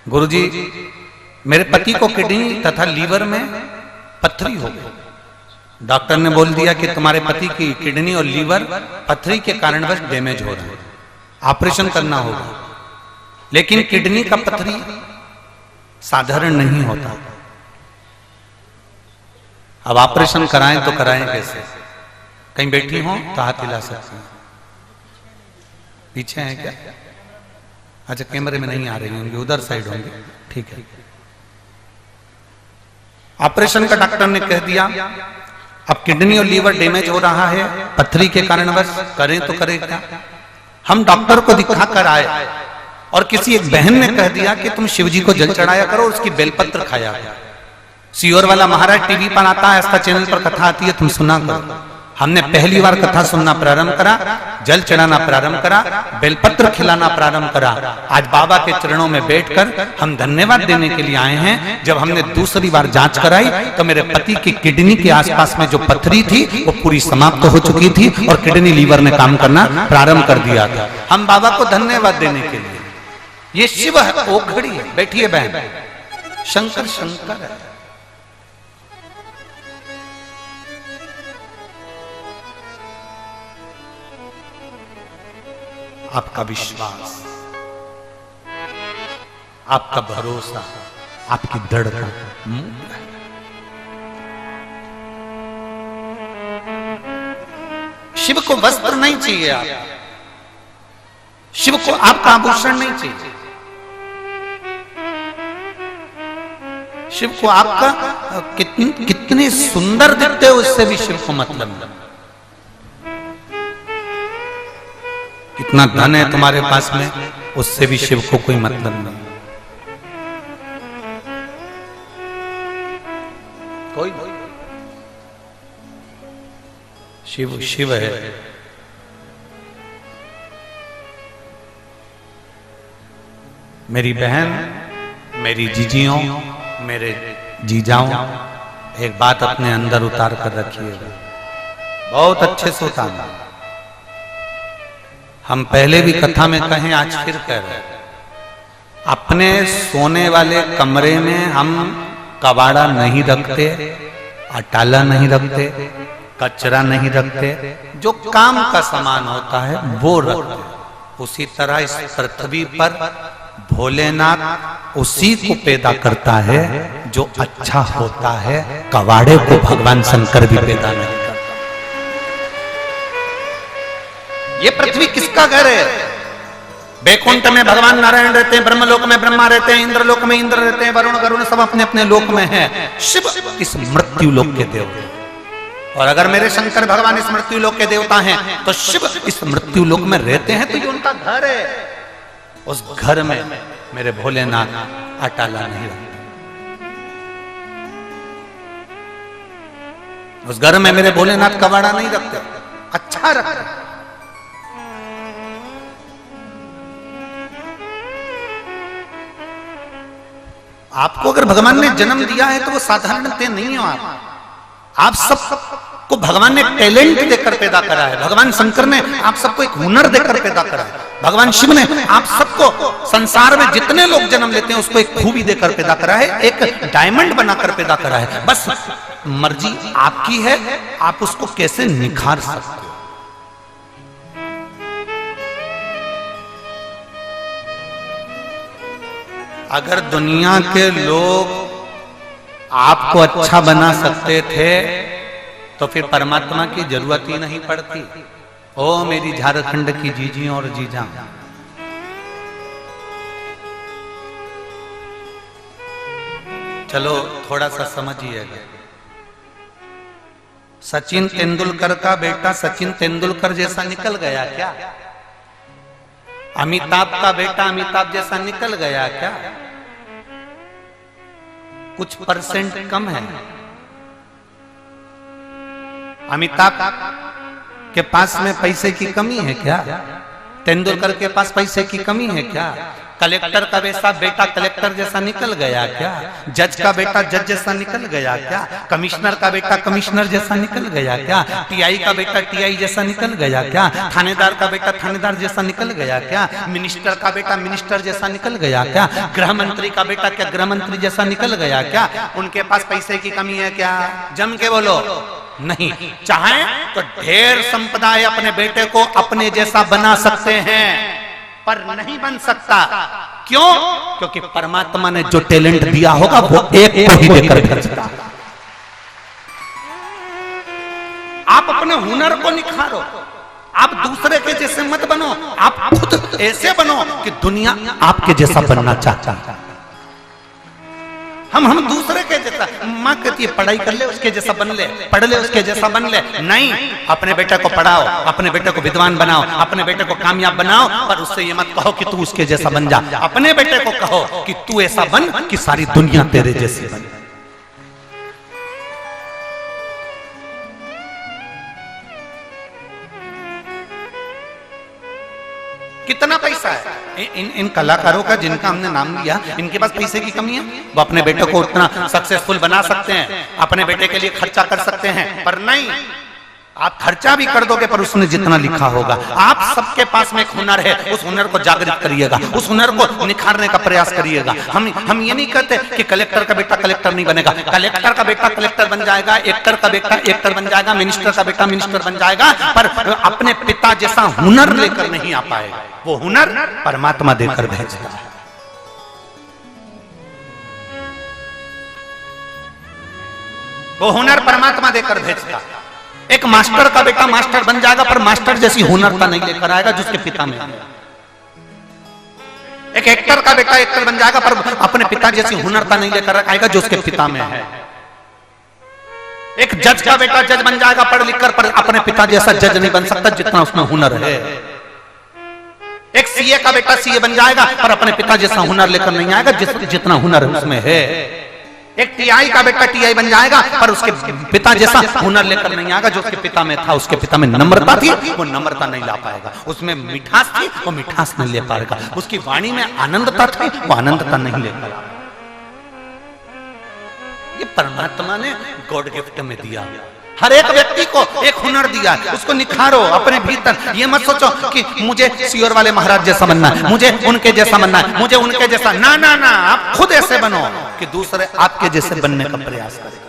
गुरुजी मेरे पति को किडनी तथा लीवर में पथरी हो गई। डॉक्टर ने बोल दिया कि तुम्हारे पति की किडनी और लीवर पथरी के कारणवश डैमेज हो रहा है, ऑपरेशन करना होगा। लेकिन किडनी का पथरी साधारण नहीं होता। अब ऑपरेशन कराएं तो कराएं कैसे? कहीं बैठी हो तो हाथ हिला सकते हैं। पीछे है क्या? अच्छा, कैमरे में नहीं आ रही होंगी, उधर साइड होंगे, ठीक है। ऑपरेशन का डॉक्टर ने कह दिया अब किडनी और लीवर डैमेज हो रहा है पथरी के कारणवश, करें तो करें क्या? हम डॉक्टर को दिखा कर आए और किसी एक बहन ने कह दिया कि तुम शिवजी को जल चढ़ाया करो, उसकी बेलपत्र खाया करो। सीहोर वाला महाराज टीवी पर आता है, आस्था चैनल पर कथा आती है, तुम सुना करो। हमने पहली बार कथा सुनना प्रारंभ करा, जल चढ़ाना प्रारंभ करा, बेलपत्र खिलाना प्रारंभ करा। आज बाबा के चरणों में बैठकर हम धन्यवाद देने के लिए आए हैं। जब हमने दूसरी बार जांच कराई तो मेरे पति की किडनी के आसपास में जो पथरी थी वो पूरी समाप्त हो चुकी थी और किडनी लीवर ने काम करना प्रारंभ कर दिया था। हम बाबा को धन्यवाद देने के लिए, ये शिव है, ओघड़ी है। बैठिए बहन, शंकर शंकर है। आपका विश्वास, आपका भरोसा, आपकी दृढ़ता। शिव को वस्त्र नहीं चाहिए, आप शिव को आपका आभूषण नहीं चाहिए, शिव को आपका कितने सुंदर दिखते हो उससे भी शिव को मतलब नहीं। कितना धन है तुम्हारे पास में उससे भी शिव को कोई मतलब नहीं। कोई शिव शिव है। मेरी बहन, मेरी जीजियों, मेरे जीजाओं, एक बात अपने अंदर उतार कर रखिएगा, बहुत अच्छे से उतारना। हम पहले भी कथा में कहें, आज फिर कह रहे हैं, अपने सोने वाले कमरे में हम कबाड़ा नहीं रखते, अटाला नहीं रखते, कचरा नहीं रखते, जो काम का सामान होता है वो रखते। उसी तरह इस पृथ्वी पर भोलेनाथ उसी को पैदा करता है जो अच्छा होता है। कबाड़े को भगवान शंकर भी पैदा नहीं करता। ये पृथ्वी किसका घर है? बैकुंठ में भगवान नारायण रहते हैं, ब्रह्मलोक में ब्रह्मा रहते हैं, इंद्रलोक में इंद्र रहते हैं, वरुण गरुण सब अपने अपने लोक में हैं। शिव इस मृत्यु लोक के देवता, और अगर मेरे शंकर भगवान इस मृत्यु लोक के देवता हैं तो शिव इस मृत्यु लोक में रहते हैं, तो ये उनका घर है। उस घर में मेरे भोलेनाथ अटाला नहीं रखते, उस घर में मेरे भोलेनाथ कबाड़ा नहीं रखते, अच्छा रखते। आपको अगर भगवान ने जन्म दिया है तो वो साधारणतः नहीं हो। आप सबको भगवान ने टैलेंट देकर पैदा करा है। भगवान शंकर ने आप सबको एक हुनर देकर पैदा करा है। भगवान शिव ने आप सबको, संसार में जितने लोग जन्म लेते हैं उसको एक खूबी देकर पैदा करा है, एक डायमंड बनाकर पैदा करा है। बस मर्जी आपकी है, आप उसको कैसे निखार सकते हो। अगर दुनिया के लोग आपको अच्छा बना सकते थे तो फिर परमात्मा की जरूरत ही नहीं पड़ती। ओ मेरी झारखंड की जीजियों और जीजा, चलो थोड़ा सा समझिएगा। सचिन तेंदुलकर का बेटा सचिन तेंदुलकर जैसा निकल गया क्या? अमिताभ का बेटा अमिताभ जैसा निकल गया क्या? कुछ परसेंट कम है। अमिताभ के पास में पैसे की कमी है क्या? तेंदुलकर के पास पैसे की कमी है क्या? कलेक्टर का बेटा कलेक्टर जैसा निकल गया क्या? जज का बेटा जज जैसा निकल गया क्या? कमिश्नर का बेटा कमिश्नर जैसा निकल गया क्या? टीआई का बेटा टीआई जैसा निकल गया क्या? थानेदार का बेटा थानेदार जैसा निकल गया क्या? मिनिस्टर का बेटा मिनिस्टर जैसा निकल गया क्या? गृह मंत्री का बेटा क्या गृह मंत्री जैसा निकल गया क्या? उनके पास पैसे की कमी है क्या? जम के बोलो। नहीं, चाहे तो ढेर संपदा है, अपने बेटे को अपने जैसा बना सकते हैं, पर नहीं बन सकता। क्यों? क्योंकि परमात्मा ने जो टैलेंट दिया होगा वो एक को ही देकर भेजता। आप अपने हुनर को निखारो, आप दूसरे के जैसे मत बनो, आप खुद ऐसे बनो कि दुनिया आपके जैसा बनना चाहता है। हम दूसरे के जैसा, माँ कहती है पढ़ाई कर ले उसके जैसा बन ले, पढ़ ले उसके जैसा बन ले। नहीं, अपने बेटे को पढ़ाओ, अपने बेटे को विद्वान बनाओ, अपने बेटे को कामयाब बनाओ, पर उससे ये मत कहो कि तू उसके जैसा बन जा। अपने बेटे को कहो कि तू ऐसा बन कि सारी दुनिया तेरे जैसी बन। कितना पैसा है इन कलाकारों का जिनका हमने नाम लिया, इनके पास पैसे की कमी है? वो अपने बेटे को उतना सक्सेसफुल बना सकते हैं, अपने बेटे के लिए खर्चा कर सकते हैं, पर नहीं, आप खर्चा भी कर दोगे पर उसने जितना लिखा होगा। आप सबके पास में एक हुनर है, उस हुनर को जागृत करिएगा, उस हुनर को निखारने का प्रयास करिएगा। हम ये नहीं कहते कि कलेक्टर का बेटा कलेक्टर नहीं बनेगा, कलेक्टर का बेटा कलेक्टर बन जाएगा, एक्टर का बेटा एक्टर बन जाएगा, मिनिस्टर का बेटा मिनिस्टर बन जाएगा, पर अपने पिता जैसा हुनर लेकर नहीं आ पाएगा। वो हुनर परमात्मा देकर भेजता है। वो हुनर परमात्मा देकर भेजता। एक मास्टर का बेटा मास्टर बन जाएगा, पर मास्टर जैसी हुनरता नहीं लेकर आएगा जिसके पिता में है। एक एक्टर का बेटा एक्टर बन जाएगा, पर अपने पिता जैसी हुनरता नहीं लेकर आएगा जो उसके पिता में है। एक जज का बेटा जज बन जाएगा पढ़ लिख कर, पर अपने पिता जैसा जज नहीं बन सकता जितना उसमें हुनर है। एक सीए का बेटा सीए बन जाएगा, पर अपने पिता जैसा हुनर लेकर नहीं आएगा जितना हुनर उसमें है। एक टीआई का बेटा टीआई बन जाएगा, पर उसके पिता जैसा हुनर लेकर नहीं आएगा जो उसके पिता में था। उसके पिता में नम्रता थी, वो नम्रता नहीं ला पाएगा। उसमें मिठास थी, वो मिठास नहीं ले पाएगा। उसकी वाणी में आनंदता थी, वो आनंदता नहीं ले पाएगा। ये परमात्मा ने गॉड गिफ्ट में दिया। हर एक व्यक्ति को एक हुनर दिया, उसको निखारो अपने भीतर। ये मत सोचो कि मुझे सियोर वाले महाराज जैसा बनना है, मुझे उनके जैसा बनना है, मुझे उनके जैसा। ना ना ना, आप खुद ऐसे बनो कि दूसरे आपके जैसे बनने का प्रयास करें।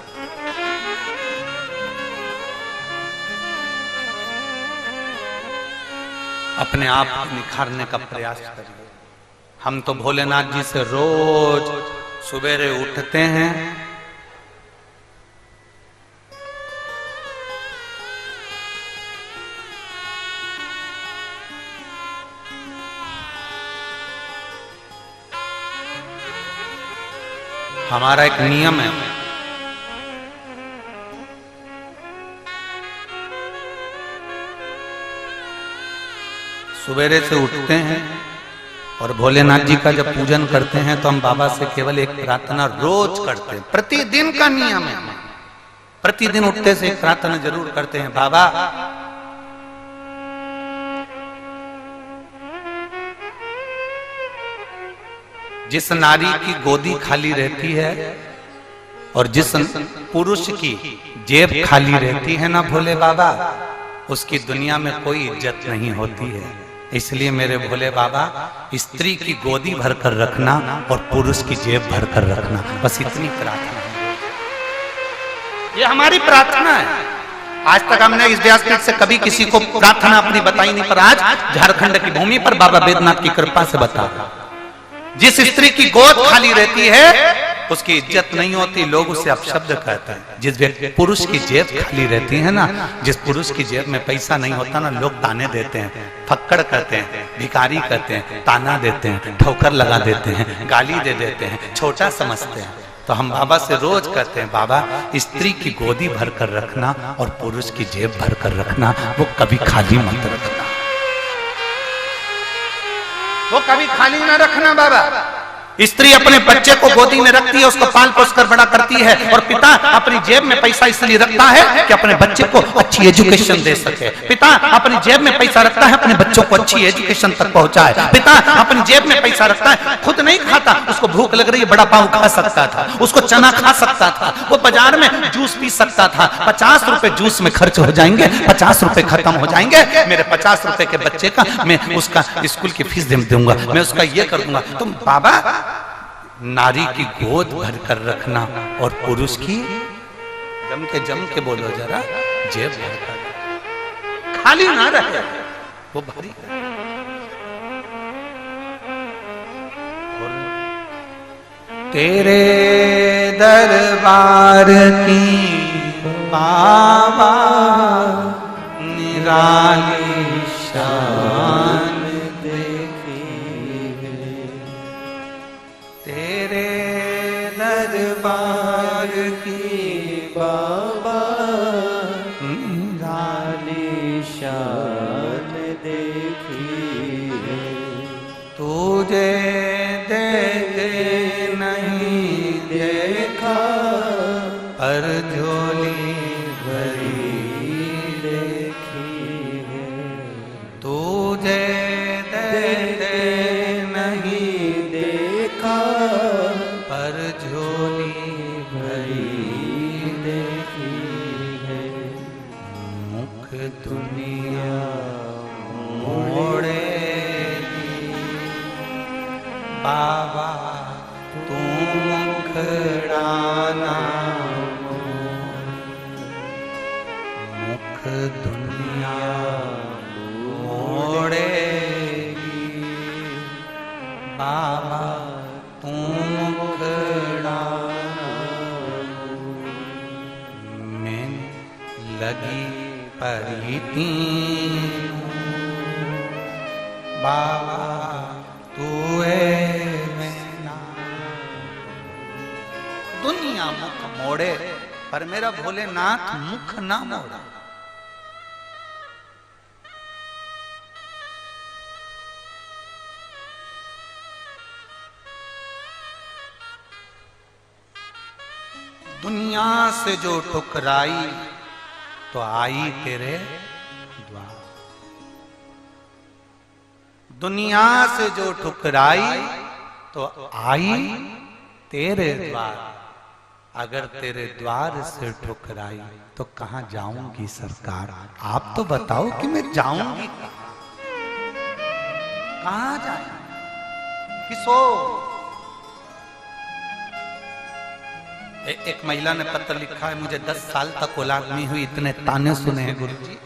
अपने आप को निखारने का प्रयास करिए। हम तो भोलेनाथ जी से रोज सुबेरे उठते हैं, हमारा एक नियम है, सुबेरे से उठते हैं और भोलेनाथ जी का जब पूजन करते हैं तो हम बाबा से केवल एक प्रार्थना रोज करते हैं। प्रतिदिन का नियम है, प्रतिदिन उठते से एक प्रार्थना जरूर करते हैं। बाबा, जिस नारी की गोदी खाली रहती है और जिस पुरुष की जेब खाली रहती है ना भोले बाबा, उसकी दुनिया में कोई इज्जत नहीं होती है। इसलिए मेरे भोले बाबा, स्त्री की गोदी भरकर रखना और पुरुष की जेब भरकर रखना, बस इतनी प्रार्थना है। ये हमारी प्रार्थना है। आज तक हमने इस व्यासपीठ से कभी किसी को प्रार्थना अपनी बताई नहीं, पर आज झारखंड की भूमि पर बाबा बैद्यनाथ की कृपा से बता। जिस स्त्री की गोद खाली रहती है उसकी इज्जत नहीं होती, लोग उसे अपशब्द कहते हैं। जिस पुरुष की जेब खाली रहती है ना, जिस पुरुष की जेब में पैसा नहीं होता ना, लोग ताने देते हैं, फक्कड़ कहते हैं, भिखारी कहते हैं, ताना देते हैं, ठोकर लगा देते हैं, गाली दे देते हैं, छोटा समझते हैं। तो हम बाबा से रोज कहते हैं, बाबा स्त्री की गोदी भरकर रखना और पुरुष की जेब भरकर रखना, वो कभी खाली मत रखना, वो कभी खाली ना रखना बाबा। स्त्री अपने बच्चे को गोदी में रखती है, उसको पाल पोस कर बड़ा करती है, और पिता अपनी जेब में पैसा इसलिए रखता है कि अपने बच्चे को अच्छी एजुकेशन दे सके। पिता अपनी जेब में पैसा रखता है अपने बच्चों को अच्छी एजुकेशन तक पहुंचाए। पिता अपनी जेब में पैसा रखता है, खुद नहीं खाता, उसको भूख लग रही है, बड़ा पाव खा सकता था, उसको चना खा सकता था, वो बाजार में जूस पी सकता था। 50 रुपए जूस में खर्च हो जाएंगे, 50 रुपए खत्म हो जाएंगे, मेरे 50 रुपए के बच्चे का मैं उसका स्कूल की फीस दे दूंगा, मैं उसका ये कर दूंगा। तुम बाबा नारी की गोद भर कर रखना और पुरुष की जम के बोलो जरा, जेब भर कर, खाली ना रहे वो भरी। तेरे दरबार की बाबा निराली शान दरबार की बाबा निराली शान देखी है, तुझे देखे नहीं देखा पर झोली भरी देखी है, तुझे देखे नहीं देखा पर झोली भरी देखी है, मुख दुनिया मोड़ेगी बाबा तू मुखड़ाना मुख दुनिया मोड़ेगी बाबा तू मुखड़ाना। मैं लगी परी तीनों बाबा तू है मैना। दुनिया मुख मोड़े पर मेरा भोलेनाथ मुख ना मोड़ा। दुनिया से जो ठुकराई तो आई तेरे द्वार। दुनिया से जो ठुकराई तो आई तेरे द्वार। अगर तेरे द्वार से ठुकराई तो कहां जाऊंगी सरकार? आप तो बताओ कि मैं जाऊंगी कहां जाए किसो? एक महिला ने पत्र लिखा है, मुझे 10 साल तक औलाद नहीं हुई, इतने ताने सुने हैं गुरुजी।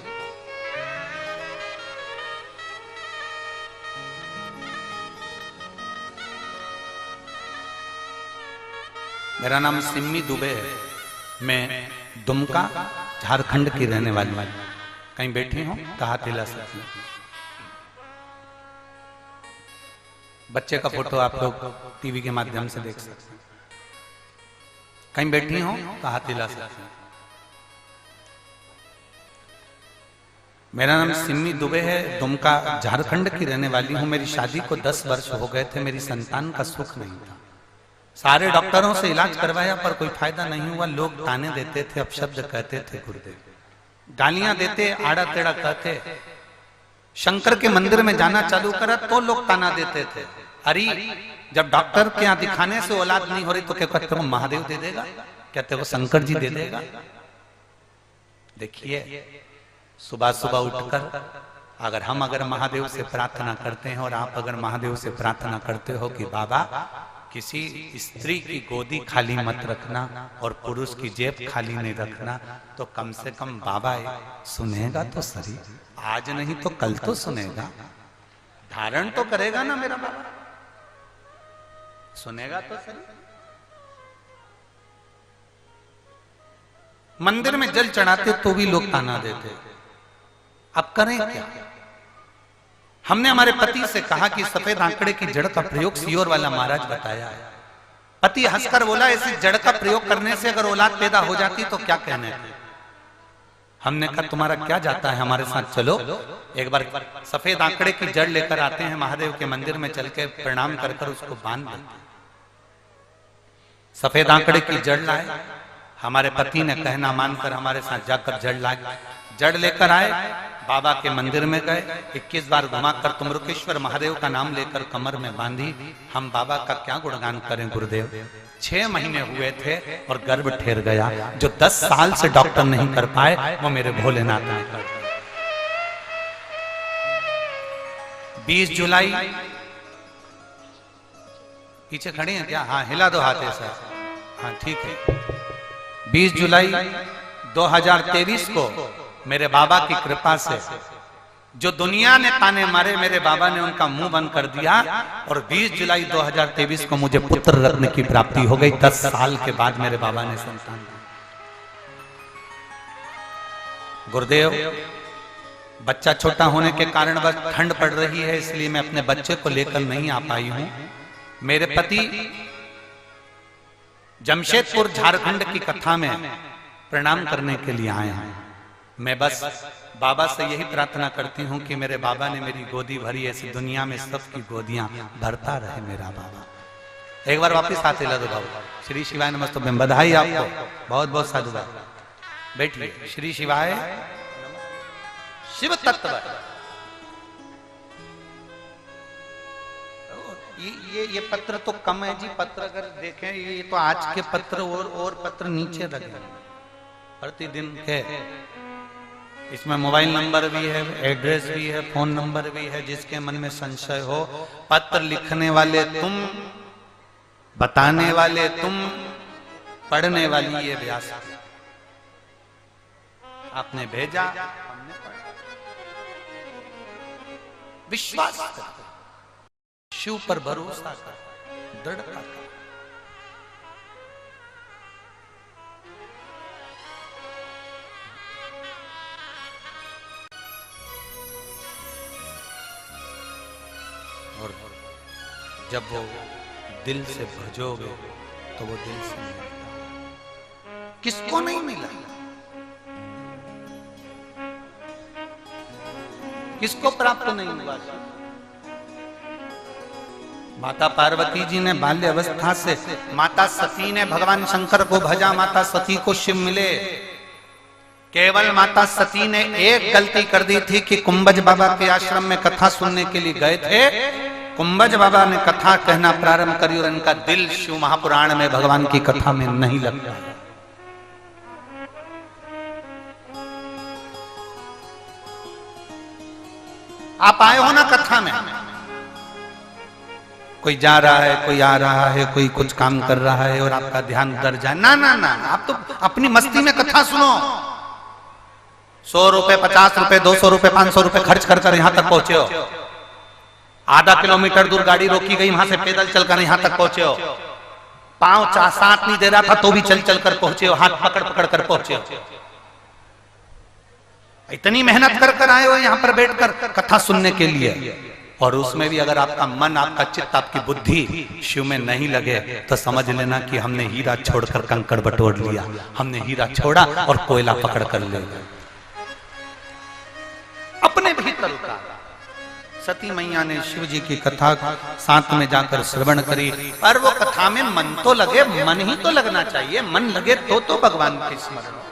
मेरा नाम सिम्मी दुबे है, मैं दुमका झारखंड की रहने वाली। कहीं बैठी हूं तो हाथ हिला सकती हूं। बच्चे का फोटो आप लोग टीवी के माध्यम से देख सकते हैं। कहीं बैठी हूं तो हाथ हिला सकते हैं। मेरा नाम सिम्मी दुबे है, दुमका झारखंड की रहने वाली हूं। मेरी शादी को 10 वर्ष हो गए थे, मेरी संतान का सुख नहीं था। सारे डॉक्टरों से इलाज करवाया पर कोई फायदा नहीं हुआ। लोग ताने देते थे, अपशब्द कहते थे, गुरुदेव गालियां देते, आड़ा टेढ़ा कहते। शंकर के मंदिर में जाना चालू करा तो लोग ताना देते थे। अरे जब डॉक्टर के यहाँ दिखाने से औलाद नहीं हो रही तो क्या कहते हो महादेव दे देगा, कहते हो शंकर जी दे देगा। देखिए सुबह सुबह उठकर अगर महादेव से प्रार्थना करते हैं और आप अगर महादेव से प्रार्थना करते हो कि बाबा किसी स्त्री की गोदी खाली मत रखना और पुरुष की जेब खाली नहीं रखना, तो कम से कम बाबा सुनेगा तो सही, आज नहीं तो कल तो सुनेगा, धारण तो करेगा ना मेरा बाबा, सुनेगा तो सही। मंदिर में जल चढ़ाते तो भी लोग ताना देते, अब करें क्या? हमने हमारे पति से कहा कि सफेद आंकड़े की जड़ का प्रयोग सियोर वाला महाराज बताया है। पति हंसकर बोला ऐसी जड़ का प्रयोग करने से अगर औलाद पैदा हो जाती तो क्या कहने। हमने कहा तुम्हारा क्या जाता है, हमारे साथ चलो, एक बार सफेद आंकड़े की जड़ लेकर आते हैं, महादेव के मंदिर में चल के प्रणाम कर उसको बांध देते। सफेद आंकड़े की जड़ लाए। हमारे पति ने कहना मानकर हमारे साथ जाकर जड़ लाए। जड़ लेकर आए, बाबा के मंदिर में गए, 21 बार घुमाकर तुमरुकेश्वर महादेव का नाम लेकर कमर में बांधी। हम बाबा का क्या गुणगान करें गुरुदेव। 6 महीने हुए थे और गर्भ ठहर गया। जो 10 साल से डॉक्टर नहीं कर पाए वो मेरे भोलेनाथ ने कर दिया। 20 जुलाई, पीछे खड़े हैं क्या? हाँ, हिला दो हाथ ऐसा। हाँ ठीक है। 20 जुलाई 2023 को मेरे बाबा की कृपा से जो दुनिया ने ताने मारे, मेरे बाबा ने उनका मुंह बंद कर दिया। और 20 जुलाई 2023 को मुझे पुत्र रत्न की प्राप्ति हो गई। 10 साल के बाद मेरे बाबा ने संतान दी। गुरुदेव, बच्चा छोटा होने के कारण बस ठंड पड़ रही है, इसलिए मैं अपने बच्चे को लेकर नहीं आ पाई हूं। मेरे पति जमशेदपुर झारखंड की कथा में प्रणाम करने के लिए आए हैं। मैं बस बाबा से यही प्रार्थना करती हूं कि मेरे बाबा ने मेरी गोदी भरी, ऐसी दुनिया में सबकी गोदियां भरता रहे मेरा बाबा। एक बार वापिस हाथ हिला दो बाबा। श्री शिवाय नमस्तुभ्यं। बधाई आपको, बहुत बहुत साधुवाद। बैठिए। श्री शिवाय। शिव तत्व। ये पत्र तो कम है जी। पत्र अगर देखें, ये तो आज के पत्र और पत्र नीचे लगे प्रतिदिन के। इसमें मोबाइल नंबर भी है, एड्रेस भी है, फोन नंबर भी है। जिसके मन में संशय हो, पत्र लिखने वाले तुम, बताने वाले तुम, पढ़ने वाली ये व्यास। आपने भेजा, हमने पढ़ा। विश्वास कर, शिव पर भरोसा कर, दृढ़ता कर। और जब वो दिल से भजोगे तो वो दिल से मिलेगा। किसको नहीं मिला? किसको प्राप्त नहीं हुआ? माता पार्वती जी ने बाल्य अवस्था से, माता सती ने भगवान शंकर को भजा, माता सती को शिव मिले। केवल माता सती ने एक गलती कर दी थी कि कुंभज बाबा के आश्रम में कथा सुनने के लिए गए थे। कुंभज बाबा ने कथा कहना प्रारंभ करी और इनका दिल शिव महापुराण में भगवान की कथा में नहीं लगता। आप आए हो ना कथा में, कोई जा रहा है, कोई आ रहा है, कोई कुछ काम कर रहा है और आपका ध्यान उधर जाए। ना ना ना, आप तो अपनी मस्ती में कथा सुनो। 100 रुपए, 50 रुपए, 200 रुपए, 500 रुपए खर्च कर यहां तक पहुंचे हो। आधा किलोमीटर दूर गाड़ी रोकी गई, वहां से पैदल चलकर यहां तक पहुंचे हो। पांव साथ नहीं दे रहा था तो भी चल चल कर पहुंचे हो, हाथ पकड़ पकड़ कर पहुंचे हो। इतनी मेहनत कर कर आए हो यहां पर बैठकर कथा सुनने के लिए। और उसमें भी अगर आपका मन, आपका चित्त, आपकी बुद्धि शिव में नहीं लगे तो समझ लेना कि हमने हीरा छोड़कर कंकड़ बटोर लिया। हमने हीरा छोड़ा और कोयला पकड़ कर ले गए। अपने भीतर उतारा। सती मैया ने शिव जी की कथा साथ में जाकर श्रवण करी, पर वो कथा में मन तो लगे, मन ही तो लगना चाहिए। मन लगे तो भगवान के स्मरण।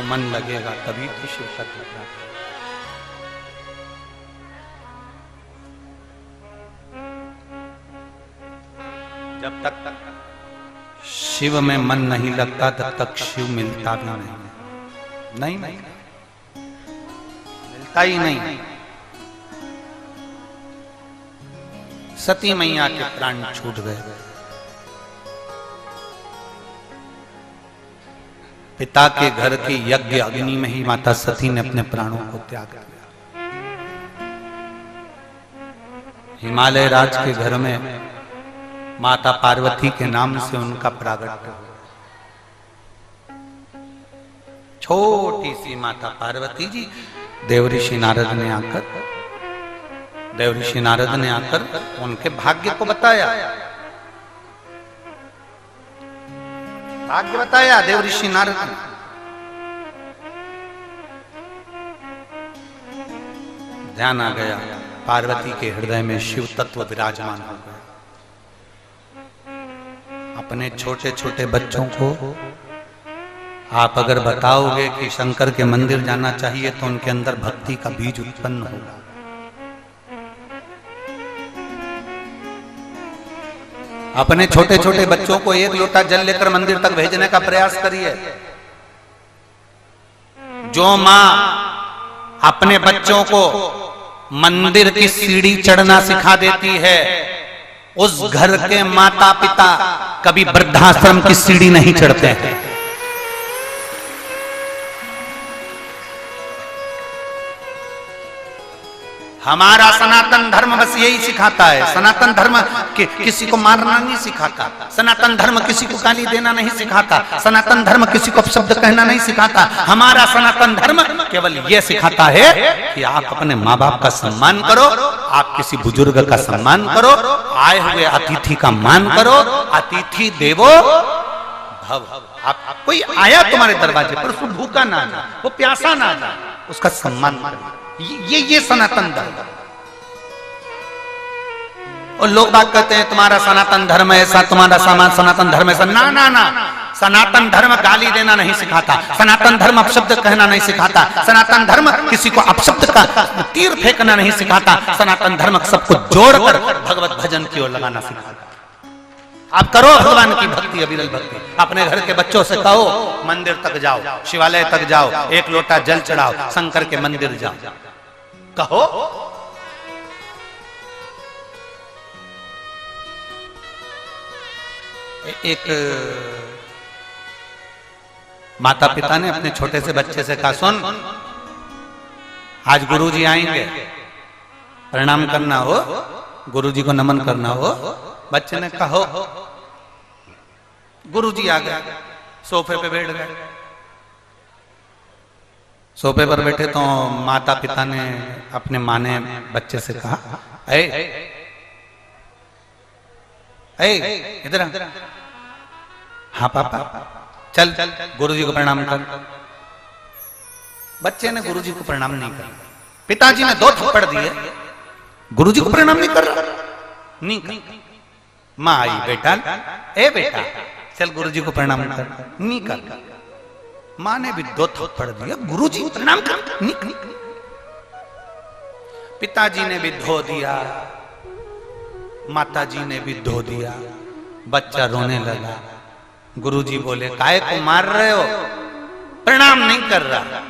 मन लगेगा तभी तो शिव तत्व प्राप्त। जब तक शिव में मन नहीं लगता तब तक शिव मिलता भी नहीं मिलता ही नहीं। सती मैया के प्राण छूट गए। पिता के घर की यज्ञ अग्नि में ही माता सती ने अपने प्राणों को त्याग दिया। हिमालय राज के घर में माता पार्वती के नाम से उनका प्रागट्य हुआ। छोटी सी माता पार्वती जी, देवऋषि नारद ने आकर देवऋषि नारद ने आकर उनके भाग्य को बताया, भाग्य बताया देवऋषि नारद ने। ध्यान आ गया, पार्वती के हृदय में शिव तत्व विराजमान हो गया। अपने छोटे छोटे बच्चों को आप अगर बताओगे कि शंकर के मंदिर जाना चाहिए तो उनके अंदर भक्ति का बीज उत्पन्न होगा। अपने छोटे छोटे बच्चों को एक लोटा जल लेकर मंदिर तक भेजने का प्रयास करिए। जो मां अपने बच्चों को मंदिर की सीढ़ी चढ़ना सिखा देती है, उस घर के माता पिता कभी वृद्धाश्रम की सीढ़ी नहीं चढ़ते हैं। हमारा सनातन धर्म बस यही सिखाता है। सनातन धर्म किसी को मारना नहीं सिखाता, सनातन धर्म किसी को गाली देना नहीं सिखाता, सनातन धर्म किसी को अपशब्द कहना नहीं सिखाता। हमारा सनातन धर्म केवल यह सिखाता है कि आप अपने माँ बाप का सम्मान करो, आप किसी बुजुर्ग का सम्मान करो, आए हुए अतिथि का मान करो। अतिथि देवो भव। आप कोई आया तुम्हारे दरवाजे पर, उसको भूखा ना जाए, वो प्यासा ना जाए, उसका सम्मान करो। ये सनातन धर्म। और लोग बात कहते हैं तुम्हारा सनातन धर्म ऐसा, तुम्हारा सनातन धर्म ऐसा। ना ना ना, सनातन धर्म गाली देना नहीं सिखाता, सनातन धर्म अपशब्द कहना नहीं सिखाता, सनातन धर्म किसी को अपशब्द का तीर फेंकना नहीं सिखाता। सनातन धर्म सबको जोड़कर भगवत भजन की ओर लगाना सिखाता। आप करो भगवान की भक्ति, अविरल भक्ति। अपने घर के बच्चों से कहो मंदिर तक जाओ, शिवालय तक जाओ, एक लोटा जल चढ़ाओ, शंकर के मंदिर जाओ, कहो। एक माता पिता ने अपने छोटे से बच्चे से कहा, सुन आज गुरुजी आएंगे, प्रणाम करना हो, गुरुजी को नमन करना हो। बच्चे ने कहा हो। गुरुजी आ गए, सोफे पे बैठ गए। सोफे पर बैठे तो माता पिता ने अपने माँ ने बच्चे से कहा, इधर आ। हाँ पापा, चल गुरुजी को प्रणाम कर। बच्चे ने गुरुजी को प्रणाम नहीं किया। पिताजी ने 2 थप्पड़ दिए, गुरुजी को प्रणाम नहीं कर रहा, नहीं कर। माँ आई, बेटा ए बेटा चल गुरुजी को प्रणाम कर, नहीं कर। माँ ने भी 2 थप्पड़ दिया, गुरुजी को प्रणाम कर, नहीं कर। पिताजी ने भी धो दिया, माताजी ने भी धो दिया। बच्चा रोने लगा। गुरुजी बोले, काहे को मार रहे हो, प्रणाम नहीं कर रहा।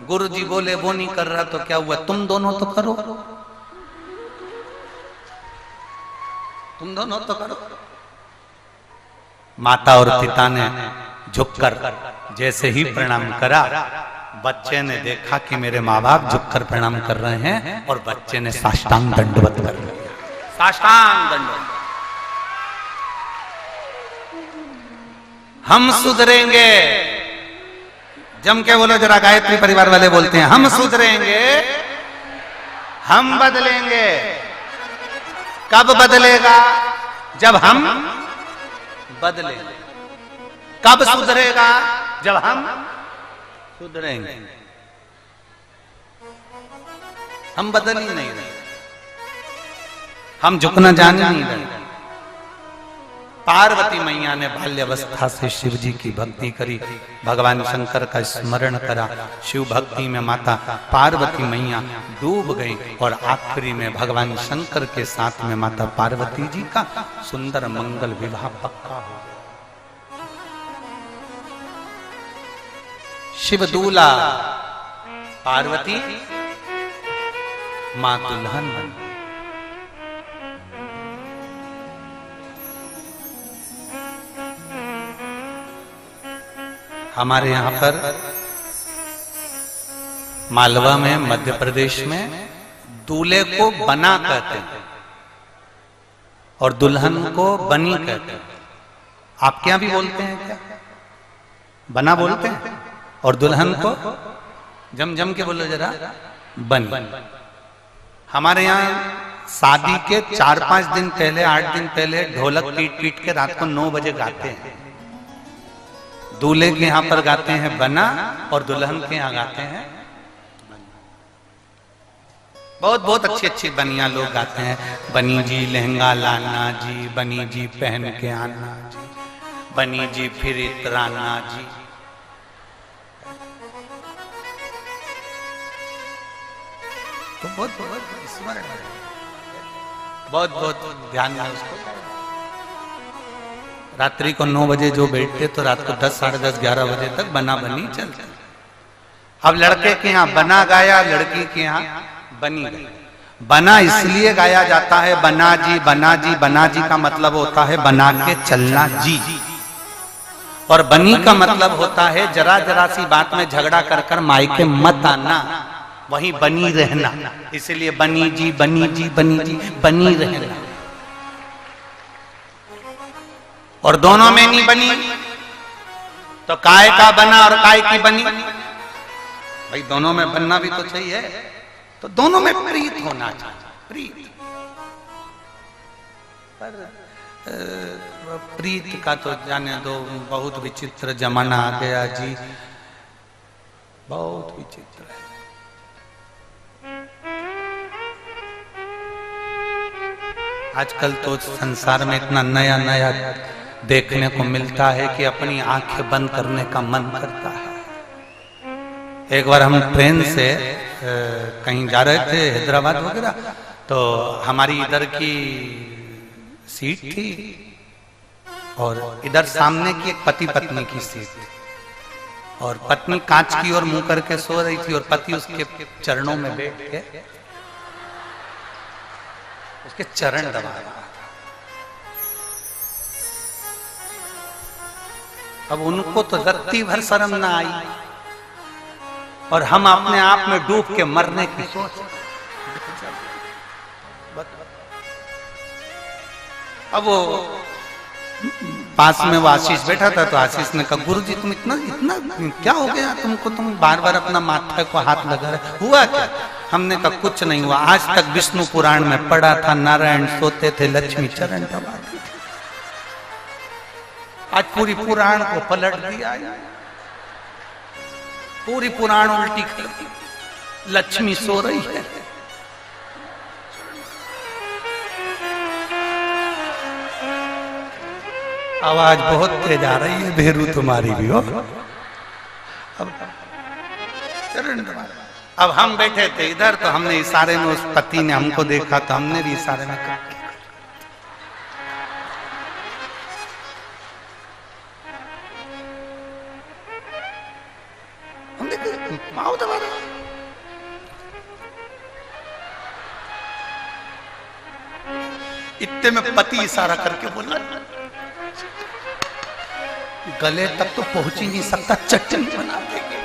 गुरुजी बोले, वो नहीं कर रहा तो क्या हुआ, तुम दोनों तो करो, तुम दोनों तो करो। माता और पिता ने झुककर जैसे ही प्रणाम करा, बच्चे ने देखा कि मेरे माँ बाप झुककर प्रणाम कर रहे हैं, और बच्चे ने साष्टांग दंडवत कर लिया। साष्टांग दंडवत। हम सुधरेंगे, जम के बोलो जरा, गायत्री परिवार वाले बोलते हैं, हम सुधरेंगे, हम बदलेंगे। कब बदलेगा, जब हम बदलेंगे। कब सुधरेगा, जब हम सुधरेंगे। हम बदल ही नहीं रहे, हम झुकना जान नहीं रहे। पार्वती मैया ने बाल्यावस्था से शिव जी की भक्ति करी, भगवान शंकर का स्मरण करा। शिव भक्ति में माता पार्वती मैया डूब गई, और आखिरी में भगवान शंकर के साथ में माता पार्वती जी का सुंदर मंगल विवाह पक्का हो गया। शिव दूल्हा, पार्वती मां दुल्हन बन। हमारे यहाँ पर मालवा में, मध्य प्रदेश में दूल्हे को बना कहते हैं और दुल्हन को बनी कहते हैं। आपके यहाँ भी बोलते हैं क्या? बना बोलते हैं, और दुल्हन को जम जम के बोलो जरा, बनी। हमारे यहाँ शादी के 4-5 दिन पहले, 8 दिन पहले ढोलक पीट पीट के रात को 9 बजे गाते हैं। दूल्हे के यहाँ पर गाते हैं बना और दुल्हन के यहाँ गाते हैं बहुत बहुत अच्छी अच्छी बनिया लोग गाते हैं। बनी जी लहंगा लाना जी, बनी जी पहन के आना जी, बनी जी फिर इतराना जी। तो बहुत बहुत स्मरण है, बहुत बहुत ध्यान है उसको। रात्रि को 9 बजे जो बैठते तो रात को 10, साढ़े 10, 11 बजे तक बना बनी चलते। अब लड़के के यहाँ बना गाया, लड़की के यहाँ बनी गई। बना इसलिए गाया जाता है बना जी बना जी, बना जी का मतलब होता है बना के चलना जी, और बनी का मतलब होता है जरा जरा सी बात में झगड़ा कर कर मायके मत आना, वहीं बनी रहना। इसलिए बनी जी बनी जी बनी जी, बनी रहना। और दोनों में नहीं बनी तो काय का बना और काय की बनी। भाई दोनों में बनना भी तो चाहिए, तो दोनों में प्रीत होना चाहिए, प्रीत। पर प्रीत का तो जाने दो, बहुत विचित्र जमाना आ गया जी, बहुत विचित्र है। आजकल तो संसार में इतना नया नया देखने को मिलता है कि अपनी आंखें बंद करने का मन करता है। एक बार हम ट्रेन से कहीं जा रहे थे, हैदराबाद वगैरह, तो हमारी इधर की सीट थी और इधर सामने की एक पति पत्नी की सीट थी, और पत्नी कांच की ओर मुंह करके सो रही थी और पति उसके चरणों में बैठ के उसके चरण दबा रहा था। अब उनको तो रत्ती भर शर्म ना आई, और हम अपने आप में डूब के मरने की सोच। अब वो पास में वो आशीष बैठा था, तो आशीष ने कहा गुरुजी तुम इतना इतना क्या हो गया तुमको, तुम बार बार अपना माथा को हाथ लगा रहे, हुआ क्या? हमने कहा कुछ नहीं हुआ, आज तक विष्णु पुराण में पढ़ा था नारायण सोते थे लक्ष्मी चरण दबाती थी, आज पूरी पुराण को पलट दिया, पूरी पुराण उल्टी कर दी, लक्ष्मी सो रही है। आवाज बहुत तेज आ रही है भेरू तुम्हारी भी हो। अब हम बैठे थे इधर, तो हमने इशारे में, उस पति ने हमको देखा तो हमने भी इशारे में कहा माओ दबा रहा। इतने में पति इशारा करके बोला गले तक तो पहुंच ही नहीं सकता, चटनी बना देंगे।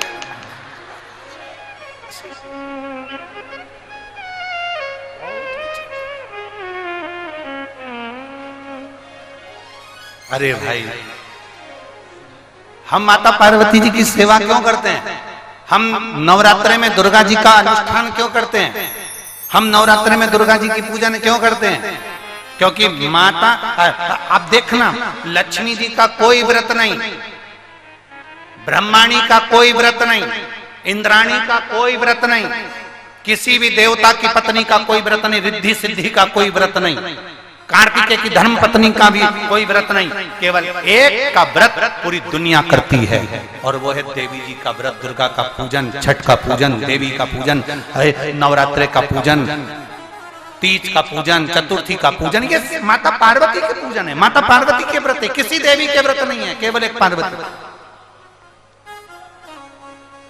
अरे भाई, हम माता पार्वती जी की सेवा क्यों करते हैं? हम नवरात्रे में दुर्गा जी का अनुष्ठान क्यों करते हैं? हम नवरात्रे में दुर्गा जी की पूजन क्यों करते हैं? क्योंकि माता, आप देखना, लक्ष्मी जी का कोई व्रत नहीं, ब्रह्माणी का कोई व्रत नहीं, इंद्राणी का कोई व्रत नहीं, किसी भी देवता की पत्नी का कोई व्रत नहीं, रिद्धि सिद्धि का कोई व्रत नहीं, कार्तिकेय की धर्म पत्नी का भी कोई व्रत नहीं। केवल एक का व्रत पूरी दुनिया करती है, और वो है देवी जी का व्रत, दुर्गा का पूजन, छठ का पूजन, देवी का पूजन, नवरात्रे का पूजन, तीज का पूजन, चतुर्थी का पूजन। ये माता पार्वती के पूजन है, माता पार्वती के व्रत है, किसी देवी के व्रत नहीं है, केवल एक पार्वती।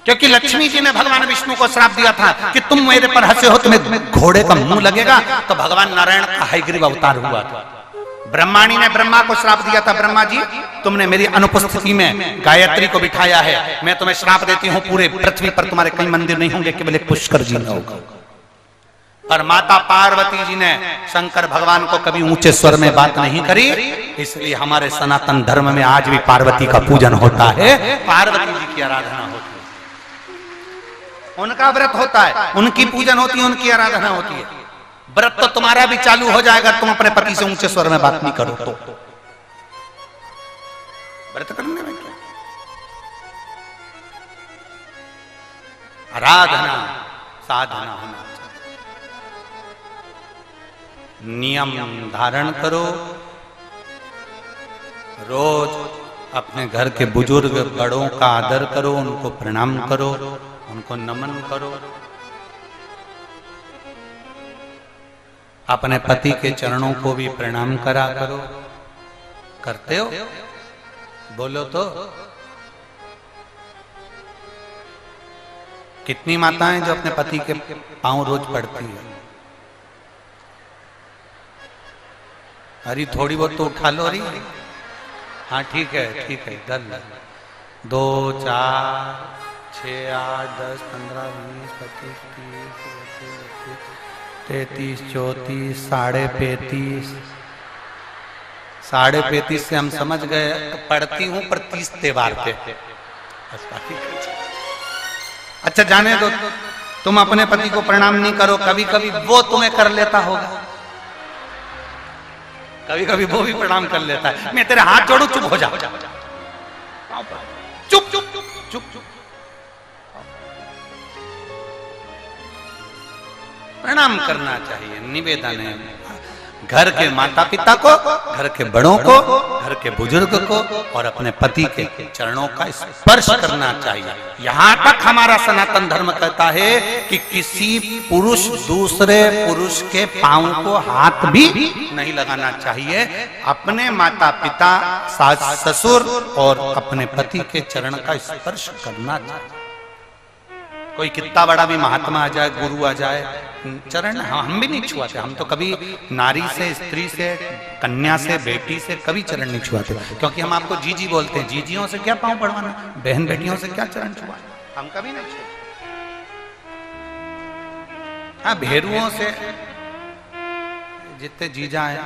क्योंकि लक्ष्मी जी ने भगवान विष्णु को श्राप दिया था कि तुम मेरे पर हंसे हो तुम्हें घोड़े का मुंह लगेगा, तो भगवान नारायण का हयग्रीव अवतार हुआ था। ब्रह्माणी ने ब्रह्मा को श्राप दिया था, ब्रह्मा जी तुमने मेरी अनुपस्थिति में गायत्री को बिठाया है, मैं तुम्हें श्राप देती हूँ, पूरे पृथ्वी पर तुम्हारे कई मंदिर नहीं होंगे, केवल एक पुष्कर जी में होगा। पर माता पार्वती जी ने शंकर भगवान को कभी ऊंचे स्वर में बात नहीं करी, इसलिए हमारे सनातन धर्म में आज भी पार्वती का पूजन होता है, पार्वती जी की आराधना होती है, उनका व्रत होता है, उनकी पूजन होती है, उनकी आराधना होती है। व्रत तो तुम्हारा भी चालू हो जाएगा, तुम अपने पति से ऊंचे स्वर में बात नहीं करो तो। व्रत करने में क्या, आराधना साधना होना चाहिए। नियम धारण करो, रोज अपने घर के बुजुर्ग बड़ों का आदर करो, उनको प्रणाम करो, उनको नमन करो। अपने पति के चरणों को भी प्रणाम करा करो। करते हो? बोलो तो। कितनी माताएं जो अपने पति के पांव रोज पड़ती है? अरे थोड़ी बहुत तो उठा लो। अरे हाँ ठीक है ठीक है, इधर 2 4 6 8 10 15 20 25 30 33 34 35 35 से हम समझ गए पढ़ती हूँ पर 30 त्योहार के। अच्छा जाने दो, तुम अपने पति को प्रणाम नहीं करो, कभी कभी वो तुम्हें कर लेता होगा, कभी कभी वो भी प्रणाम कर लेता है। मैं तेरे हाथ जोड़ू, चुप हो जा, चुप चुप चुप चुप चुप। प्रणाम करना चाहिए, निवेदन है। घर के माता पिता को, घर के बड़ों को, घर के बुजुर्ग को और अपने पति के चरणों का स्पर्श करना चाहिए। यहां तक हमारा सनातन धर्म कहता है कि किसी पुरुष दूसरे पुरुष के पांव को हाथ भी नहीं लगाना चाहिए। अपने माता पिता, सास ससुर और अपने पति के चरण का स्पर्श करना चाहिए। कोई कितना बड़ा भी महात्मा आ जाए, गुरु आ जाए, चरण हम भी नहीं छुआते। हम तो कभी नारी से, स्त्री से, कन्या से, बेटी से कभी चरण नहीं छुआते, क्योंकि हम आपको जीजी बोलते हैं। जीजियों से क्या पांव पड़वाना, बहन बेटियों से क्या चरण छुआना, हम कभी नहीं छुआते। हाँ भेरुओं से जितने जीजा हैं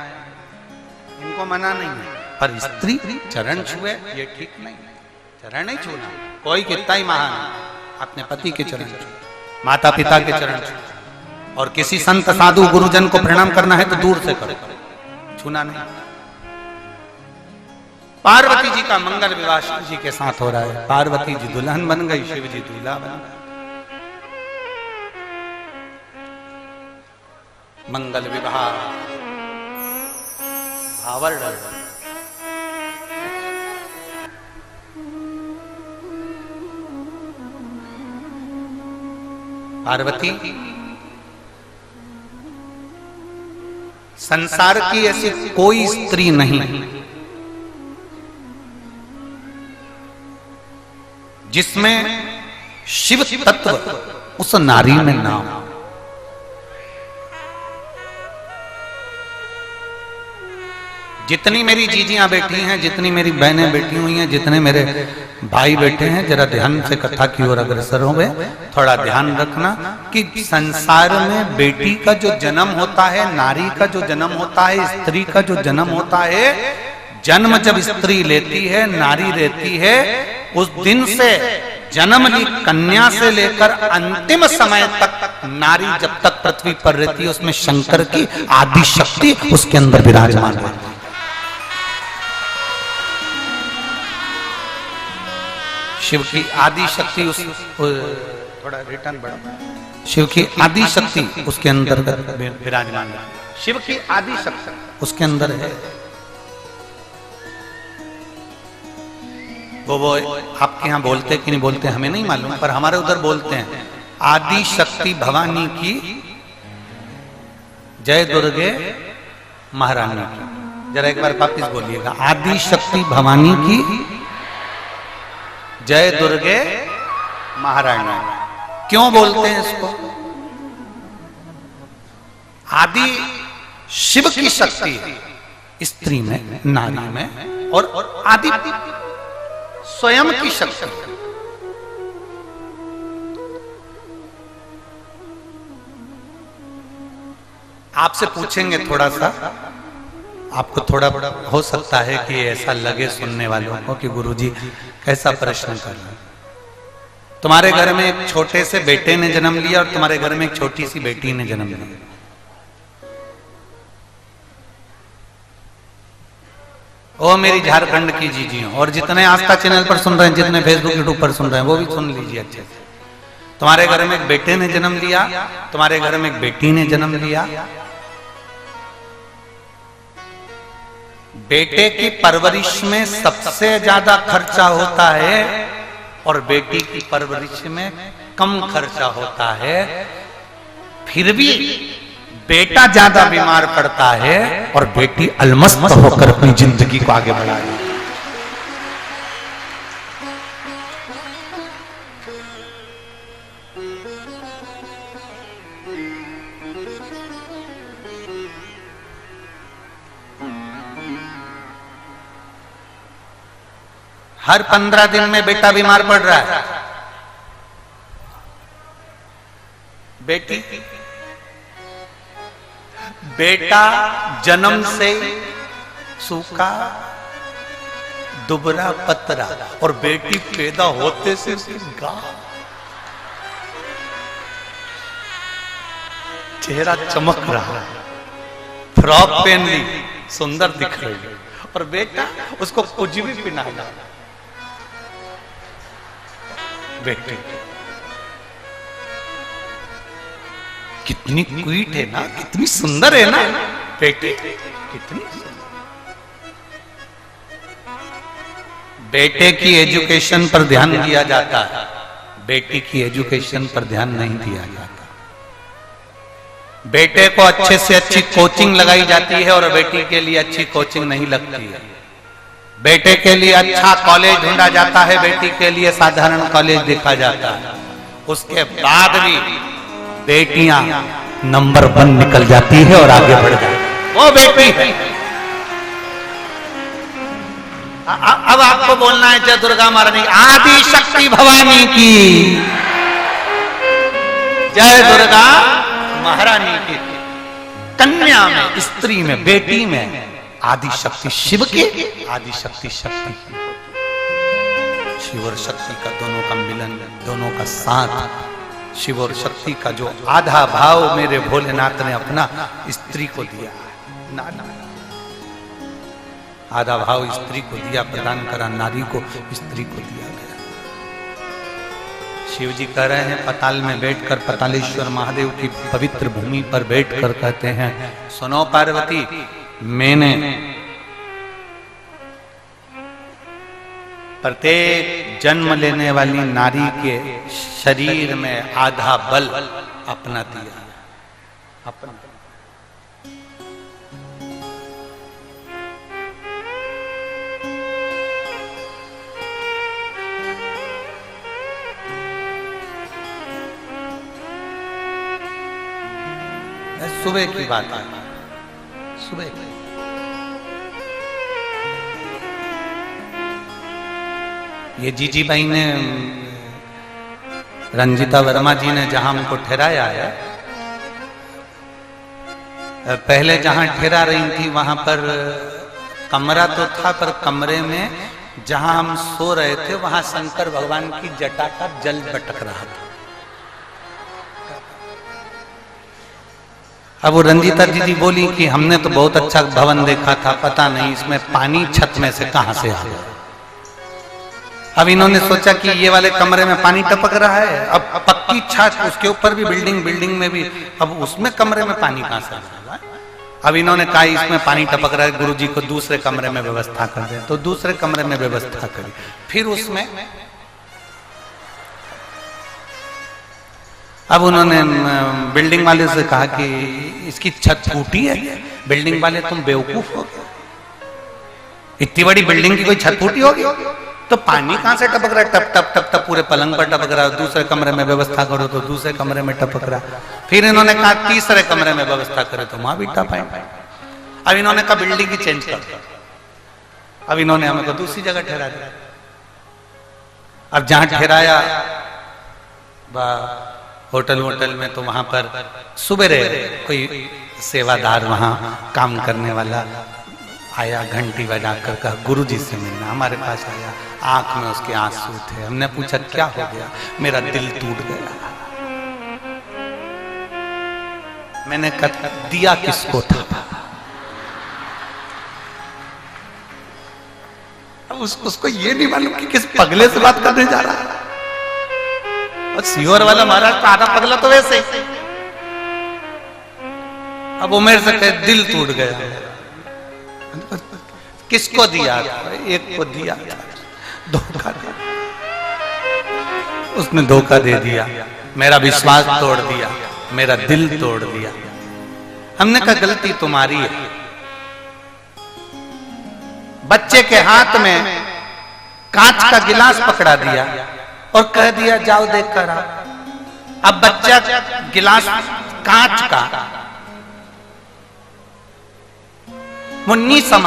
इनको मना नहीं है, पर स्त्री चरण छुए ये ठीक नहीं। चरण नहीं छूना, कोई कितना ही महान अपने पति के चरण छू, माता पिता के चरण छू। और किसी संत साधु गुरुजन को प्रणाम करना है तो दूर से करो, छूना नहीं। पार्वती जी का मंगल विवाह शिव जी के साथ हो रहा है। पार्वती जी दुल्हन बन गई, शिव जी दूल्हा बन गए। मंगल विवाह भावर डर। पार्वती संसार की ऐसी कोई स्त्री नहीं जिसमें शिव तत्व उस नारी में ना हो। जितनी मेरी जीजियां बैठी हैं, जितनी मेरी बहनें बैठी हुई हैं, जितने मेरे भाई बैठे हैं, जरा ध्यान से कथा की ओर अग्रसर हो गए। थोड़ा ध्यान रखना कि संसार में बेटी का जो जन्म होता है, नारी का जो जन्म होता है, स्त्री का जो जन्म होता है, जन्म जब स्त्री लेती है, नारी रहती है, उस दिन से जन्म ली कन्या से लेकर अंतिम समय तक नारी जब तक पृथ्वी पर रहती है, उसमें शंकर की आदि शक्ति उसके अंदर विराजमान है। शिव की आदि शक्ति उस थोड़ा रिटर्न बढ़ा, शिव की आदि शक्ति उसके अंदर विराजमान है। शिव की आदि शक्ति उसके अंदर है। वो आपके यहाँ बोलते कि नहीं बोलते हमें नहीं मालूम, पर हमारे उधर बोलते हैं आदि शक्ति भवानी की जय दुर्गे महारानी की। जरा एक बार वापिस बोलिएगा, आदि शक्ति भवानी की जय दुर्गे महारानी। क्यों बोलते हैं इसको? आदि शिव की शक्ति है स्त्री में, नारी में, और आदि स्वयं की शक्ति। आपसे पूछेंगे थोड़ा सा, आपको थोड़ा हो सकता है कि ऐसा लगे सुनने वालों को कि गुरुजी कैसा प्रश्न कर रहे हैं। तुम्हारे घर में एक छोटे से बेटे ने जन्म लिया और तुम्हारे घर में एक छोटी सी बेटी ने जन्म लिया। ओ मेरी झारखंड की जीजियों, और जितने आस्था चैनल पर सुन रहे हैं, जितने फेसबुक यूट्यूब पर सुन रहे हैं, वो भी सुन लीजिए अच्छे से। तुम्हारे घर में एक बेटे ने जन्म लिया, तुम्हारे घर में एक बेटी ने जन्म लिया। बेटे की परवरिश में सबसे ज्यादा खर्चा होता है और बेटी की परवरिश में कम खर्चा होता है। फिर भी बेटा ज्यादा बीमार पड़ता है और बेटी अलमस्त होकर अपनी जिंदगी को आगे बढ़ा रही है। हर 15 दिन में बेटा बीमार पड़ रहा है। बेटा जन्म से सूखा दुबरा पतरा और बेटी पैदा होते से गा, चेहरा चमक रहा, फ्रॉक पहन ली, सुंदर दिख रही है, और बेटा उसको कुछ भी पहनाया। बेटी कितनी क्यूट है ना, कितनी सुंदर है ना बेटी, कितनी बेटे की एजुकेशन पर ध्यान दिया जाता है, बेटी की एजुकेशन पर ध्यान नहीं दिया जाता। बेटे को अच्छे से अच्छी कोचिंग लगाई जाती है और बेटी के लिए अच्छी कोचिंग नहीं लगती है। बेटे के लिए अच्छा कॉलेज ढूंढा जाता है, बेटी के लिए साधारण कॉलेज देखा जाता है। उसके बाद भी बेटियां नंबर 1 निकल जाती है और आगे बढ़ जाती है। वो बेटी है। अब आपको बोलना है जय दुर्गा महारानी, आदि शक्ति भवानी की जय, दुर्गा महारानी की। कन्या में, स्त्री में, बेटी में आदि शक्ति शिव के, आदि शक्ति शक्ति, शिव और शक्ति का दोनों का मिलन, दोनों का साथ, शिव और शक्ति का जो आधा भाव मेरे भोलेनाथ ने अपना स्त्री को दिया, ना ना आधा भाव स्त्री को दिया, प्रदान करा नारी को, स्त्री को दिया गया। शिव जी कह रहे हैं पताल में बैठकर, पतालेश्वर महादेव की पवित्र भूमि पर बैठकर कहते हैं, सुनो पार्वती, मैंने प्रत्येक जन्म लेने वाली नारी के शरीर में आधा बल अपना दिया, अपना। सुबह की बात है, सुबह की। ये जीजी भाई ने, रंजिता वर्मा जी ने जहां हमको ठहराया है, पहले जहां ठहरा रही थी वहां पर कमरा तो था, पर कमरे में जहां हम सो रहे थे वहां शंकर भगवान की जटा का जल बटक रहा था। अब वो रंजीता दीदी बोली कि हमने तो बहुत अच्छा भवन देखा था, पता नहीं इसमें पानी छत में से कहां से आ गया। अब इन्होंने सोचा कि ये वाले कमरे में पानी टपक रहा है, अब पक्की छत, उसके ऊपर भी बिल्डिंग में भी, अब उसमें कमरे में पानी कहां से आ रहा है। अब इन्होंने कहा इसमें पानी टपक रहा है, गुरुजी को दूसरे कमरे में व्यवस्था कर दे, तो दूसरे कमरे में व्यवस्था करी। फिर उसमें अब उन्होंने बिल्डिंग वाले से कहा कि इसकी छत फूटी है। बिल्डिंग वाले तुम बेवकूफ हो गए, इतनी बड़ी बिल्डिंग की कोई छत फूटी होगी तो पानी कहां से टपक रहा है, टप टप टप टप पूरे पलंग पर टपक रहा है। दूसरे कमरे में व्यवस्था करो तो दूसरे कमरे में टपक रहा है। फिर इन्होंने कहा तीसरे कमरे में व्यवस्था करे तो वहां भी टप आए। अब इन्होंने कहा बिल्डिंग ही चेंज कर दो। अब इन्होंने हमें को दूसरी जगह ठहरा दिया। अब जहां ठहराया होटल में, तो वहां पर सुबह कोई सेवादार वहां काम करने वाला आया, घंटी बजाकर कहा गुरुजी से मिलना। हमारे पास आया, आंख में उसके आंसू थे। हमने पूछा क्या हो गया? मेरा दिल टूट गया। मैंने कहा दिया किसको था? अब उसको ये नहीं मालूम कि किस पगले से बात करने जा रहा है। और सीहोर वाला महाराज तो आधा पगला तो वैसे ही। अब वो मेरे से कहे दिल टूट गया। किसको दिया था? एक को दिया था, धोखा दिया। उसने धोखा दे दिया, मेरा विश्वास तोड़ दिया, मेरा दिल तोड़ दिया। हमने कहा गलती तुम्हारी है। बच्चे के हाथ में कांच का गिलास पकड़ा दिया और कह दिया जाओ देख कर आओ। अब बच्चा गिलास कांच का मुन्नी समझ